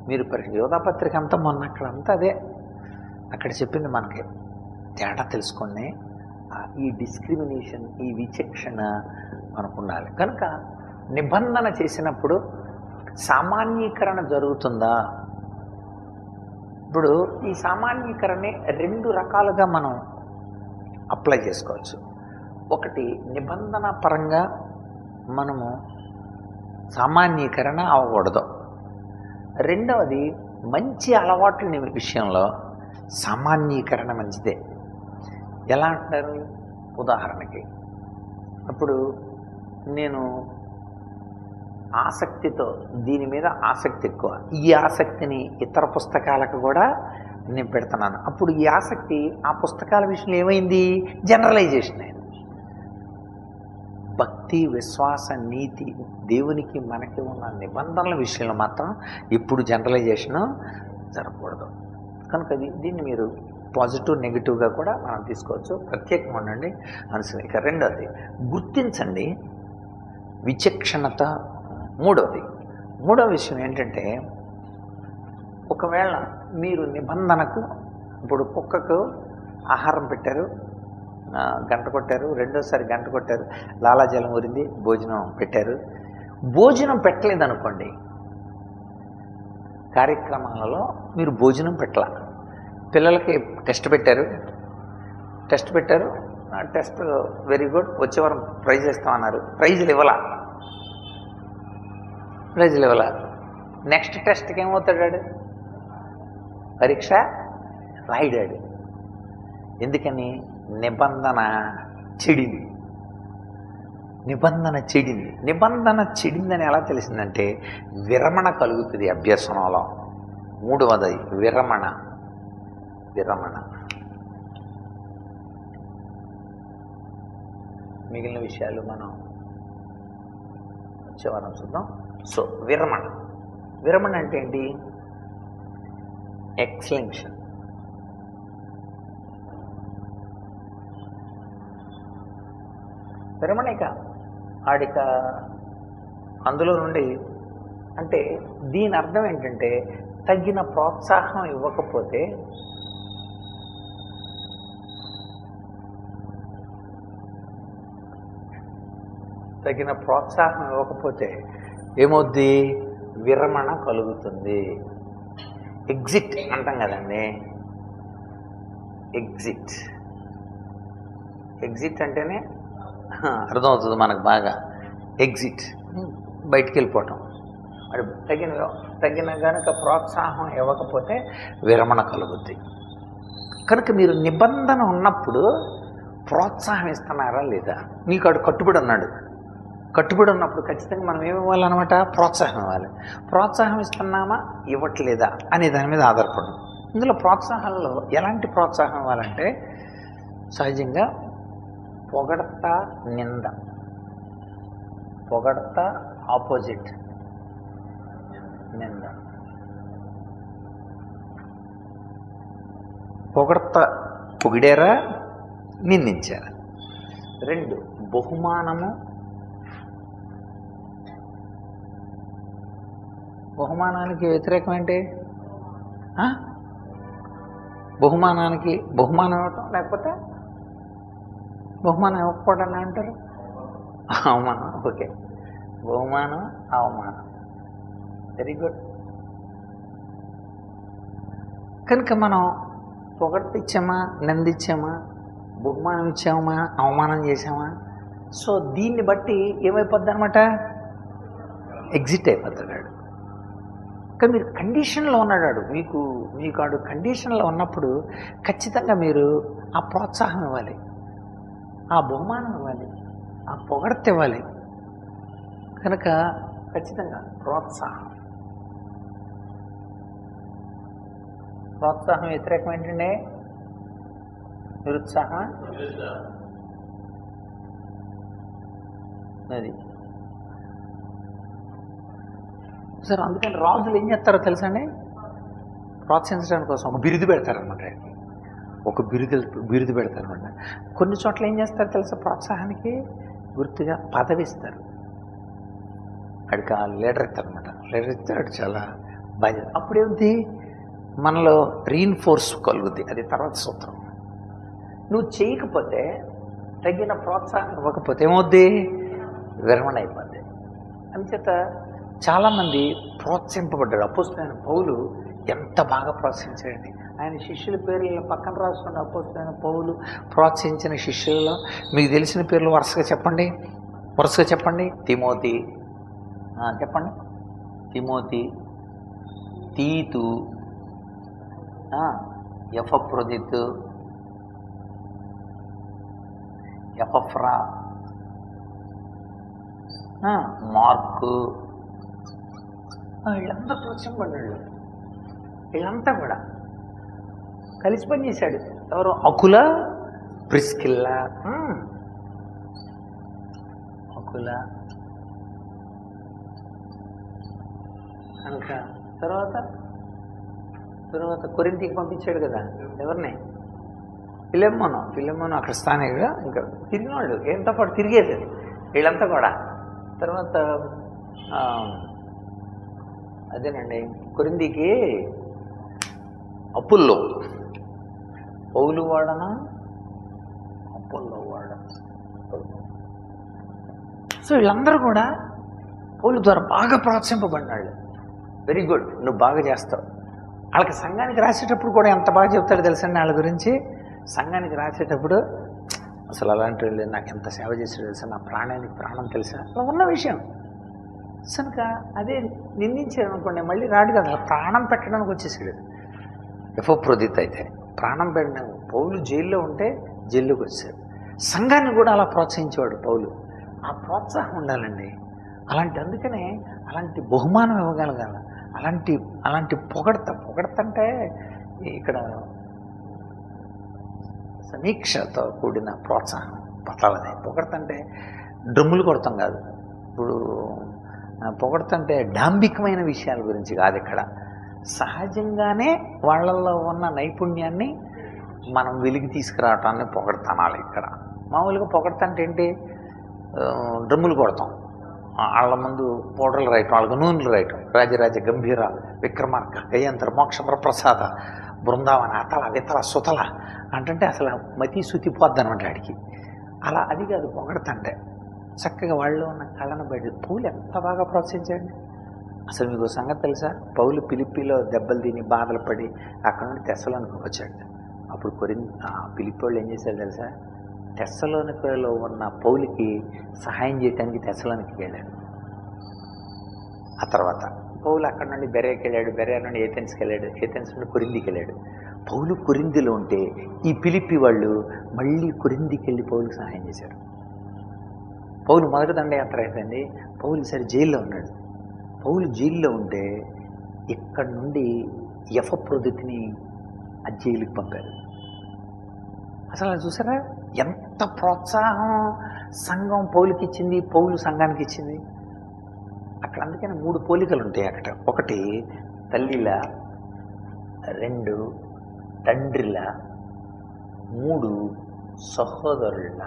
మీరు పరీక్ష యోధాపత్రిక అంతా మొన్న అక్కడంతా అదే, అక్కడ చెప్పింది మనకి తేడా తెలుసుకొని ఈ డిస్క్రిమినేషన్, ఈ విచక్షణ మనకు ఉండాలి. కనుక నిబంధన చేసినప్పుడు సామాన్యీకరణ జరుగుతుందా? ఇప్పుడు ఈ సామాన్యీకరణ 2 రకాలుగా మనం అప్లై చేసుకోవచ్చు. ఒకటి, నిబంధన పరంగా మనము సామాన్యీకరణ అవ్వకూడదు. రెండవది, మంచి అలవాట్ల విషయంలో సామాన్యీకరణ మంచిదే. ఎలా అంటారు? ఉదాహరణకి అప్పుడు నేను ఆసక్తితో దీని మీద ఆసక్తి ఎక్కువ, ఈ ఆసక్తిని ఇతర పుస్తకాలకు కూడా నేను పెడుతున్నాను. అప్పుడు ఈ ఆసక్తి ఆ పుస్తకాల విషయంలో ఏమైంది? జనరలైజేషన్ అయింది. భక్తి, విశ్వాస, నీతి, దేవునికి మనకి ఉన్న నిబంధనల విషయంలో మాత్రం ఇప్పుడు జనరలైజేషన్ జరగకూడదు. కనుక దీన్ని మీరు పాజిటివ్, నెగిటివ్గా కూడా మనం తీసుకోవచ్చు. ప్రత్యేకంగా ఉండండి అనుసరి. ఇక రెండవది, గుర్తించండి విచక్షణత. మూడవ విషయం ఏంటంటే, ఒకవేళ మీరు నిబంధనకు, ఇప్పుడు కుక్కకు ఆహారం పెట్టారు, గంట కొట్టారు, రెండోసారి గంట కొట్టారు, లాలాజలం ఊరింది, భోజనం పెట్టారు. భోజనం పెట్టలేదనుకోండి, కార్యక్రమాలలో మీరు భోజనం పెట్టాల. పిల్లలకి టెస్ట్ పెట్టారు, టెస్ట్ వెరీ గుడ్, వచ్చే వారం ప్రైజ్ ఇస్తామన్నారు, ప్రైజులు ఇవ్వాల. నెక్స్ట్ టెస్ట్కి ఏమవుతాడు? పరీక్ష రాయడాడు. ఎందుకని? నిబంధన చెడింది. నిబంధన చెడిందని ఎలా తెలిసిందంటే, విరమణ కలుగుతుంది అభ్యసనంలో. మూడవది విరమణ. మిగిలిన విషయాలు మనం వచ్చేవారం చూద్దాం. సో విరమణ అంటే ఏంటి? ఎక్స్టెన్షన్. విరమణిక ఆడిక అందులో నుండి, అంటే దీని అర్థం ఏంటంటే, తగిన ప్రోత్సాహం ఇవ్వకపోతే ఏమవుద్ది? విరమణ కలుగుతుంది. ఎగ్జిట్ అంటాం కదండి. ఎగ్జిట్ అంటేనే అర్థమవుతుంది మనకు బాగా. ఎగ్జిట్, బయటికి వెళ్ళిపోవటం. అది తగిన కనుక ప్రోత్సాహం ఇవ్వకపోతే విరమణ కలుగుద్ది. కనుక మీరు నిబంధన ఉన్నప్పుడు ప్రోత్సాహం ఇస్తున్నారా లేదా? నీకు ఆడు కట్టుబడి ఉన్నప్పుడు ఖచ్చితంగా మనం ఏమి ఇవ్వాలన్నమాట? ప్రోత్సాహం ఇవ్వాలి. ప్రోత్సాహం ఇస్తున్నామా, ఇవ్వట్లేదా అనే దాని మీద ఆధారపడడం. ఇందులో ప్రోత్సాహంలో ఎలాంటి ప్రోత్సాహం ఇవ్వాలంటే, సహజంగా పొగడతా, నింద. పొగడతా ఆపోజిట్ నింద. పొగిడారా, నిందించారా. 2, బహుమానము. బహుమానానికి వ్యతిరేకం ఏంటి? బహుమానం ఇవ్వటం, లేకపోతే బహుమానం ఇవ్వకపోవడం అంటారు. అవమానం. ఓకే, బహుమానం, అవమానం. Very good. కనుక మనం పొగడ్తిచ్చామా, నిందించామా, బహుమానం ఇచ్చామా, అవమానం చేసామా, సో దీన్ని బట్టి ఏమైపోద్ది అనమాట? ఎగ్జిట్ అయిపోతాడు. కానీ మీరు కండిషన్లో ఉన్నాడు, మీకు ఆడు కండిషన్లో ఉన్నప్పుడు ఖచ్చితంగా మీరు ఆ ప్రోత్సాహం ఇవ్వాలి, ఆ బహుమానం ఇవ్వాలి, ఆ పొగడ్త ఇవ్వాలి. కనుక ఖచ్చితంగా ప్రోత్సాహం వ్యతిరేకం ఏంటంటే నిరుత్సాహం. అది సార్, అందుకని రాజులు ఏం చేస్తారో తెలుసండి? ప్రోత్సహించడానికి కోసం ఒక బిరుదు పెడతారనమాట. ఒక బిరుదు పెడతారనమాట. కొన్ని చోట్ల ఏం చేస్తారు తెలుసా? ప్రోత్సాహానికి గుర్తుగా పదవి ఇస్తారు. అడికి ఆ లీడర్ ఇస్తారనమాట. లీడర్ ఇస్తే అటు చాలా బాధ్యత. అప్పుడేమిటి మనలో రీఇన్ఫోర్స్ కలుగుద్ది. అది తర్వాత సూత్రం. నువ్వు చేయకపోతే, తగిన ప్రోత్సాహం ఇవ్వకపోతే ఏమవుద్ది? విరమణ అయిపోద్ది. అందుచేత చాలామంది ప్రోత్సహింపబడ్డాడు. అపోస్తలుడైన పౌలు ఎంత బాగా ప్రోత్సహించాడండి. ఆయన శిష్యుల పేర్లను పక్కన రాసుకున్న అపోస్తలుడైన పౌలు ప్రోత్సహించిన శిష్యులలో మీకు తెలిసిన పేర్లు వరుసగా చెప్పండి. తిమోతి, చెప్పండి. తిమోతి, తీతు, ఎపఫ్రోదితు, ఎపఫ్రా, మార్కు, వీళ్ళంతా ప్రోత్సహింపబడ్డాడు. వీళ్ళంతా కూడా కలిసి పనిచేశాడు. ఎవరు? అకుల, ప్రిస్కిల్లా, అకుల కనుక తర్వాత కొరింథీకి పంపించాడు కదా. ఎవరిని? ఫిలెమోను అక్కడ స్థానికుగా ఇంకా తిరిగినాడు. ఏంతో పాటు తిరిగేది వీళ్ళంతా కూడా. తర్వాత అదేనండి, కొరింథీకి అపుల్లో, పౌలు వాడనా, అపుల్లో వాడనా. సో వీళ్ళందరూ కూడా పౌలు ద్వారా బాగా ప్రోత్సహింపబడినాళ్ళు. వెరీ గుడ్, నువ్వు బాగా చేస్తావు. వాళ్ళకి సంఘానికి రాసేటప్పుడు కూడా ఎంత బాగా చెప్తాడు తెలుసండి వాళ్ళ గురించి. సంఘానికి రాసేటప్పుడు అసలు అలాంటి వాళ్ళు నాకు ఎంత సేవ చేసాడు తెలుసా, నా ప్రాణానికి ప్రాణం తెలుసా, అలా ఉన్న విషయం. కనుక అదే నిందించాడు అనుకోండి, మళ్ళీ రాడు కదా. ప్రాణం పెట్టడానికి వచ్చేసాడు. ఎపఫ్రోదితు అయితే ప్రాణం పెట్టిన పౌలు జైల్లో ఉంటే జైల్లోకి వచ్చాడు. సంఘాన్ని కూడా అలా ప్రోత్సహించేవాడు పౌలు. ఆ ప్రోత్సాహం ఉండాలండి. అందుకనే అలాంటి బహుమానం ఇవ్వగలగాలి. అలాంటి పొగడతంటే ఇక్కడ సమీక్షతో కూడిన ప్రోత్సాహం పట్టాలని. పొగడతంటే డ్రమ్ములు కొడతాం కాదు. ఇప్పుడు పొగడతంటే డాంబికమైన విషయాల గురించి కాదు. ఇక్కడ సహజంగానే వాళ్ళల్లో ఉన్న నైపుణ్యాన్ని మనం వెలికి తీసుకురావటాన్ని పొగడతనాలి. ఇక్కడ మామూలుగా పొగడతంటే ఏంటి? డ్రమ్ములు కొడతాం, వాళ్ళ ముందు పౌడర్లు రాయటం, వాళ్ళకి నూనెలు రాయటం, రాజరాజ గంభీర విక్రమార్క గయంతర మోక్ష ప్రసాద బృందావన అతల వితల సుతల అంటే అసలు మతి శుతిపోద్ది అనమాట ఆడికి. అలా అది కాదు పొగడతంటే. చక్కగా వాళ్ళు ఉన్న కళను బయట పౌలు ఎంత బాగా ప్రోత్సహించండి. అసలు మీకు సంగతి తెలుసా? పౌలు ఫిలిప్పీలో దెబ్బలు తిని బాధలు పడి అక్కడ నుండి తెస్సలోనికి వచ్చాడు. అప్పుడు ఫిలిప్పీ వాళ్ళు ఏం చేశారు తెలుసా? తెస్సలోనికలో ఉన్న పౌలుకి సహాయం చేయడానికి తెస్సలోనికి వెళ్ళాడు. ఆ తర్వాత పౌలు అక్కడ నుండి బెరేకి వెళ్ళాడు, బెరే నుండి ఏథెన్స్కి వెళ్ళాడు, ఏథెన్స్ నుండి కొరింథీకి వెళ్ళాడు. పౌలు కొరింథీలో ఉంటే ఈ ఫిలిప్పీ వాళ్ళు మళ్ళీ కొరింథీకి వెళ్ళి పౌలుకి సహాయం చేశారు. పౌలు మొదటి దండయాత్ర అయిపోయింది. పౌలు ఈసారి జైల్లో ఉన్నాడు. పౌలు జైల్లో ఉంటే ఇక్కడ నుండి ఎపఫ్రోదితుని ఆ జైలుకి పంపారు. అసలు చూసారా ఎంత ప్రోత్సాహం సంఘం పౌలుకి ఇచ్చింది, పౌలు సంఘానికి ఇచ్చింది. అక్కడ అందుకని 3 పోలికలు ఉంటాయి అక్కడ. 1 తల్లిలా, 2 తండ్రిలా, 3 సహోదరుల.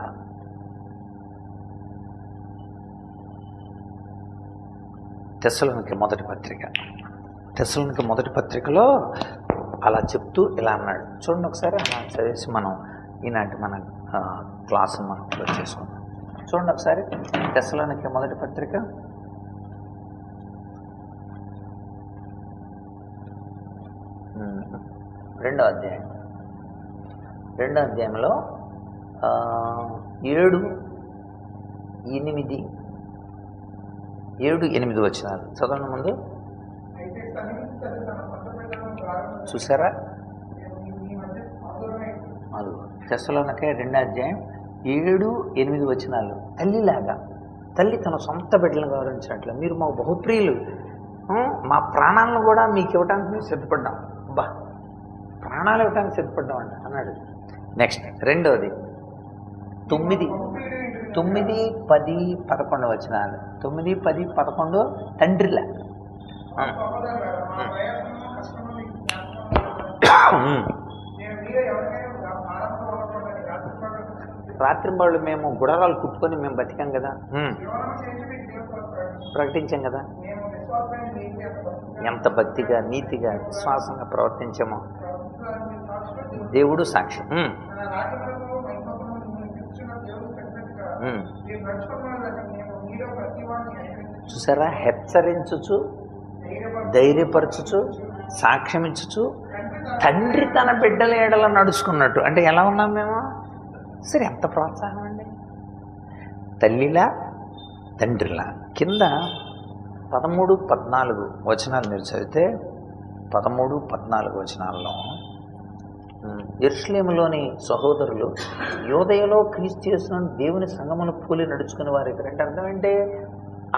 తెస్సలోనికే మొదటి పత్రికలో అలా చెప్తూ ఇలా అన్నాడు. చూడండి ఒకసారి, అలా చదివేసి మనం ఈనాటి మన క్లాసును మనం క్లోజ్ చేసుకుందాం. చూడండి ఒకసారి, తెస్సలోనికే మొదటి పత్రిక 2వ అధ్యాయం. 2వ అధ్యాయంలో 7-8 వచనాలు చదవండి ముందు. చూసారా? అది తెస్సలోనికే 2వ అధ్యాయం 7-8 వచనాలు. తల్లిలాగా, తల్లి తన సొంత బిడ్డలను గౌరవించినట్లు మీరు మాకు బహుప్రియులు, మా ప్రాణాలను కూడా మీకు ఇవ్వడానికి మేము సిద్ధపడ్డాం. ప్రాణాలు ఇవ్వడానికి సిద్ధపడ్డాం అంట అన్నాడు. నెక్స్ట్ 2వది 9, 10, 11 వచనాలు. 9, 10, 11 తండ్రిలా. రాత్రింబాళ్ళు మేము గుడారాలు కుట్టుకొని మేము బతికాం కదా, ప్రకటించాం కదా. ఎంత భక్తిగా, నీతిగా, విశ్వాసంగా ప్రవర్తించామో దేవుడు సాక్ష్యం. చూసారా, హెచ్చరించుచు, ధైర్యపరచుచు, సాక్ష్యమించుచు, తండ్రి తన బిడ్డల ఏడల నడుచుకున్నట్టు. అంటే ఎలా ఉన్నాం మేము? సరే, ఎంత ప్రోత్సాహం అండి. తల్లిలా తండ్రిలా. కింద 13, 14 వచనాలు మీరు చదివితే 13, 14 వచనాల్లో యెరూషలేములోని సహోదరులు యోదయలో క్రీస్తు యేసును దేవుని సంగమును పోలి నడుచుకునే వారు. అంటే అర్థం ఏంటి?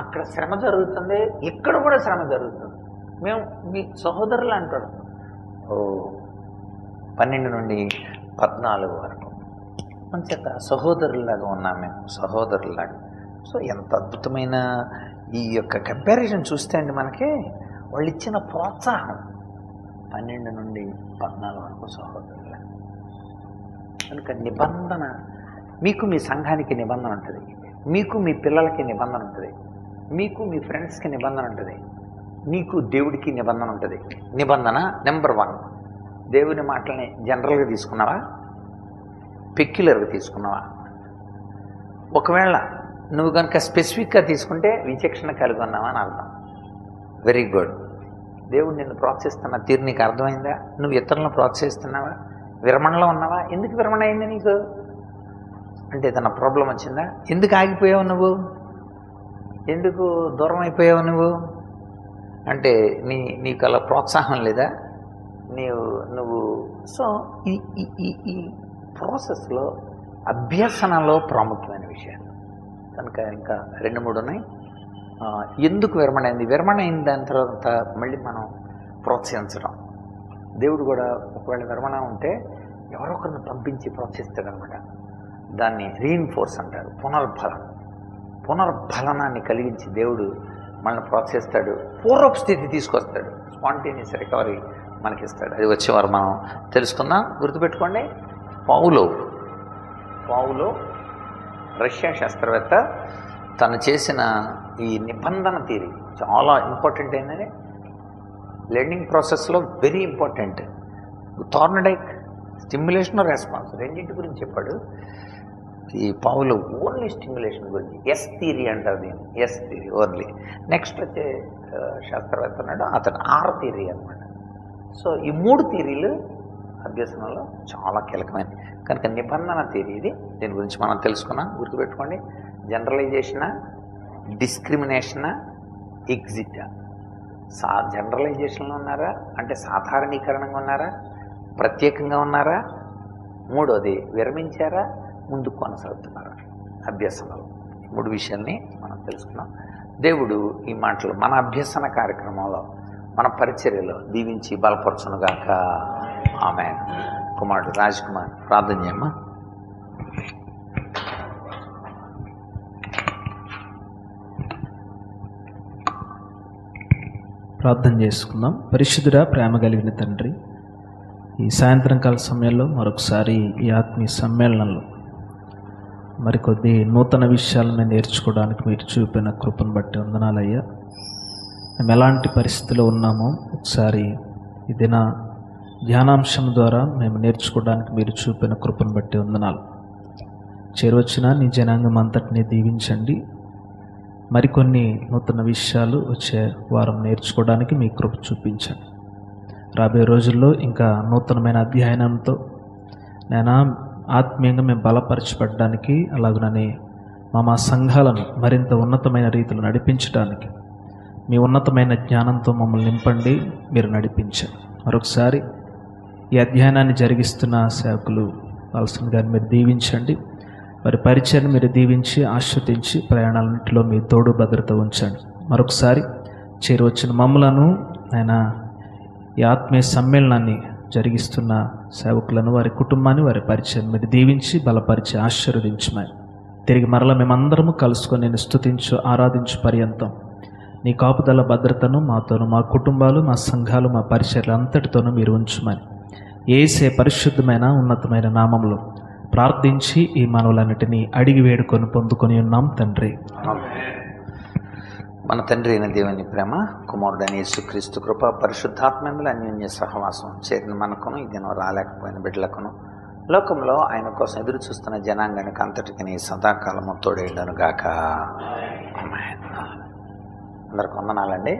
అక్కడ శ్రమ జరుగుతుంది, ఇక్కడ కూడా శ్రమ జరుగుతుంది. మేము మీ సహోదరులు అంటాడు. 12 నుండి 14 వరకు మంచిగా సహోదరులాగా ఉన్నాం మేము, సహోదరులాగా. సో ఎంత అద్భుతమైన ఈ యొక్క కంపారిజన్ చూస్తే అండి మనకి వాళ్ళు ఇచ్చిన ప్రోత్సాహం 12 నుండి 14 వరకు సహోదరులు. కనుక నిబంధన, మీకు మీ సంఘానికి నిబంధన ఉంటుంది, మీకు మీ పిల్లలకి నిబంధన ఉంటుంది, మీకు మీ ఫ్రెండ్స్కి నిబంధన ఉంటుంది, నీకు దేవుడికి నిబంధన ఉంటుంది. నిబంధన నెంబర్ 1, దేవుని మాటల్ని జనరల్గా తీసుకున్నావా, పెక్యులర్గా తీసుకున్నావా? ఒకవేళ నువ్వు కనుక స్పెసిఫిక్గా తీసుకుంటే విచక్షణ కలిగి ఉన్నావా అని అర్థం. Very good. దేవుడు నిన్ను ప్రోత్సహిస్తున్న తీరు నీకు అర్థమైందా? నువ్వు ఇతరులను ప్రోత్సహిస్తున్నావా? విరమణలో ఉన్నావా? ఎందుకు విరమణ అయింది నీకు? అంటే ఏదన్నా ప్రాబ్లం వచ్చిందా? ఎందుకు ఆగిపోయావు నువ్వు? ఎందుకు దూరం అయిపోయావు నువ్వు? అంటే నీకు అలా ప్రోత్సాహం లేదా? నువ్వు సో ఈ ప్రాసెస్లో అభ్యసనలో ప్రాముఖ్యమైన విషయాలు కనుక ఇంకా 2, 3 ఉన్నాయి. ఎందుకు విరమణ అయింది? విరమణ అయిన దాని తర్వాత మళ్ళీ మనం ప్రోత్సహించడం. దేవుడు కూడా ఒకవేళ విరమణ ఉంటే ఎవరో ఒకరిని పంపించి ప్రోత్సహిస్తాడనమాట. దాన్ని రీఇన్ఫోర్స్ అంటారు, పునర్బలనాన్ని కలిగించి దేవుడు మనల్ని ప్రోత్సహిస్తాడు, పూర్వపు స్థితి తీసుకొస్తాడు, స్పాంటేనియస్ రికవరీ మనకిస్తాడు. అది వచ్చేవారు మనం తెలుసుకుందాం. గుర్తుపెట్టుకోండి, పావులో రష్యా శాస్త్రవేత్త తను చేసిన ఈ నిబంధన థియరీ చాలా ఇంపార్టెంట్ అయిందని, లెర్నింగ్ ప్రాసెస్లో వెరీ ఇంపార్టెంట్. థార్నడైక్ స్టిమ్యులేషన్, రెస్పాన్స్ రెండింటి గురించి చెప్పాడు. ఈ పావులో ఓన్లీ స్టిమ్యులేషన్ గురించి, ఎస్ థియరీ అంటారు దీన్ని, ఎస్ థియరీ ఓన్లీ. నెక్స్ట్ వచ్చే శాస్త్రవేత్త ఉన్నాడు, అతను ఆర్ థియరీ అనమాట. సో ఈ 3 థియరీలు అభ్యసనంలో చాలా కీలకమైనది. కనుక నిబంధన థియరీ ఇది, దీని గురించి మనం తెలుసుకున్నాం. గుర్తుపెట్టుకోండి, జనరలైజేషనా, డిస్క్రిమినేషనా, ఎగ్జిటా? జనరలైజేషన్లో ఉన్నారా అంటే సాధారణీకరణంగా ఉన్నారా, ప్రత్యేకంగా ఉన్నారా, మూడోది విరమించారా, ముందుకు కొనసాగుతున్నారా? అభ్యసనలో 3 విషయాల్ని మనం తెలుసుకున్నాం. దేవుడు ఈ మాటలు మన అభ్యసన కార్యక్రమంలో, మన పరిచర్యలో దీవించి బలపరచునుగాక. ఆమేన్. కుమారుడు రాజ్ కుమార్ ప్రార్థన చేయమ్మా. ప్రార్థన చేసుకుందాం. పరిశుద్ధుడా, ప్రేమ కలిగిన తండ్రి, ఈ సాయంత్రం కాల సమయంలో మరొకసారి ఈ ఆత్మీయ సమ్మేళనంలో మరికొద్ది నూతన విషయాలను నేర్చుకోవడానికి మీరు చూపిన కృపను బట్టి వందనాలయ్యా. మేము ఎలాంటి పరిస్థితిలో ఉన్నామో ఒకసారి ఈ దిన ధ్యానాంశం ద్వారా మేము నేర్చుకోవడానికి మీరు చూపిన కృపను బట్టి వందనాలు. చేరవచ్చిన నీ జనాంగం అంతటినీ దీవించండి. మరికొన్ని నూతన విషయాలు వచ్చే వారం నేర్చుకోవడానికి మీ కృప చూపించండి. రాబోయే రోజుల్లో ఇంకా నూతనమైన అధ్యయనంతో నేను ఆత్మీయంగా మేము బలపరచబడడానికి, అలాగనే మా సంఘాలను మరింత ఉన్నతమైన రీతిలో నడిపించడానికి మీ ఉన్నతమైన జ్ఞానంతో మమ్మల్ని నింపండి, మీరు నడిపించండి. మరొకసారి ఈ అధ్యయనాన్ని జరిగిస్తున్న సేవకులు వాల్సన్ గారిని మీరు దీవించండి. వారి పరిచయాన్ని మీరు దీవించి ఆశ్వతించి ప్రయాణాలన్నింటిలో మీ తోడు భద్రత ఉంచండి. మరొకసారి చేరువచ్చిన మమ్మలను ఆయన ఈ ఆత్మీయ సమ్మేళనాన్ని జరిగిస్తున్న సేవకులను, వారి కుటుంబాన్ని, వారి పరిచయాన్ని మీరు దీవించి బలపరిచి ఆశీర్వదించమని, తిరిగి మరలా మేమందరము కలుసుకొని నేను స్తుతించు ఆరాధించు పర్యంతం నీ కాపుదల భద్రతను మాతోను, మా కుటుంబాలు, మా సంఘాలు, మా పరిచయాలు అంతటితోనూ మీరు ఉంచుమని యేసే పరిశుద్ధమైన ఉన్నతమైన నామములో ప్రార్థించి ఈ మనవులన్నిటినీ అడిగి వేడుకొని పొందుకొని ఉన్నాం తండ్రి. మన తండ్రి అయిన దేవుని ప్రేమ, కుమారుడైన యేసుక్రీస్తు కృప, పరిశుద్ధాత్మముల అన్యోన్య సహవాసం చేరిన మనకును, ఈ దినం రాలేకపోయిన బిడ్డలకును, లోకంలో ఆయన కోసం ఎదురు చూస్తున్న జనాంగానికి అంతటికి సదాకాలము తోడేయుండును గాక. ఆమేన్. అందరికి వందనాలండి.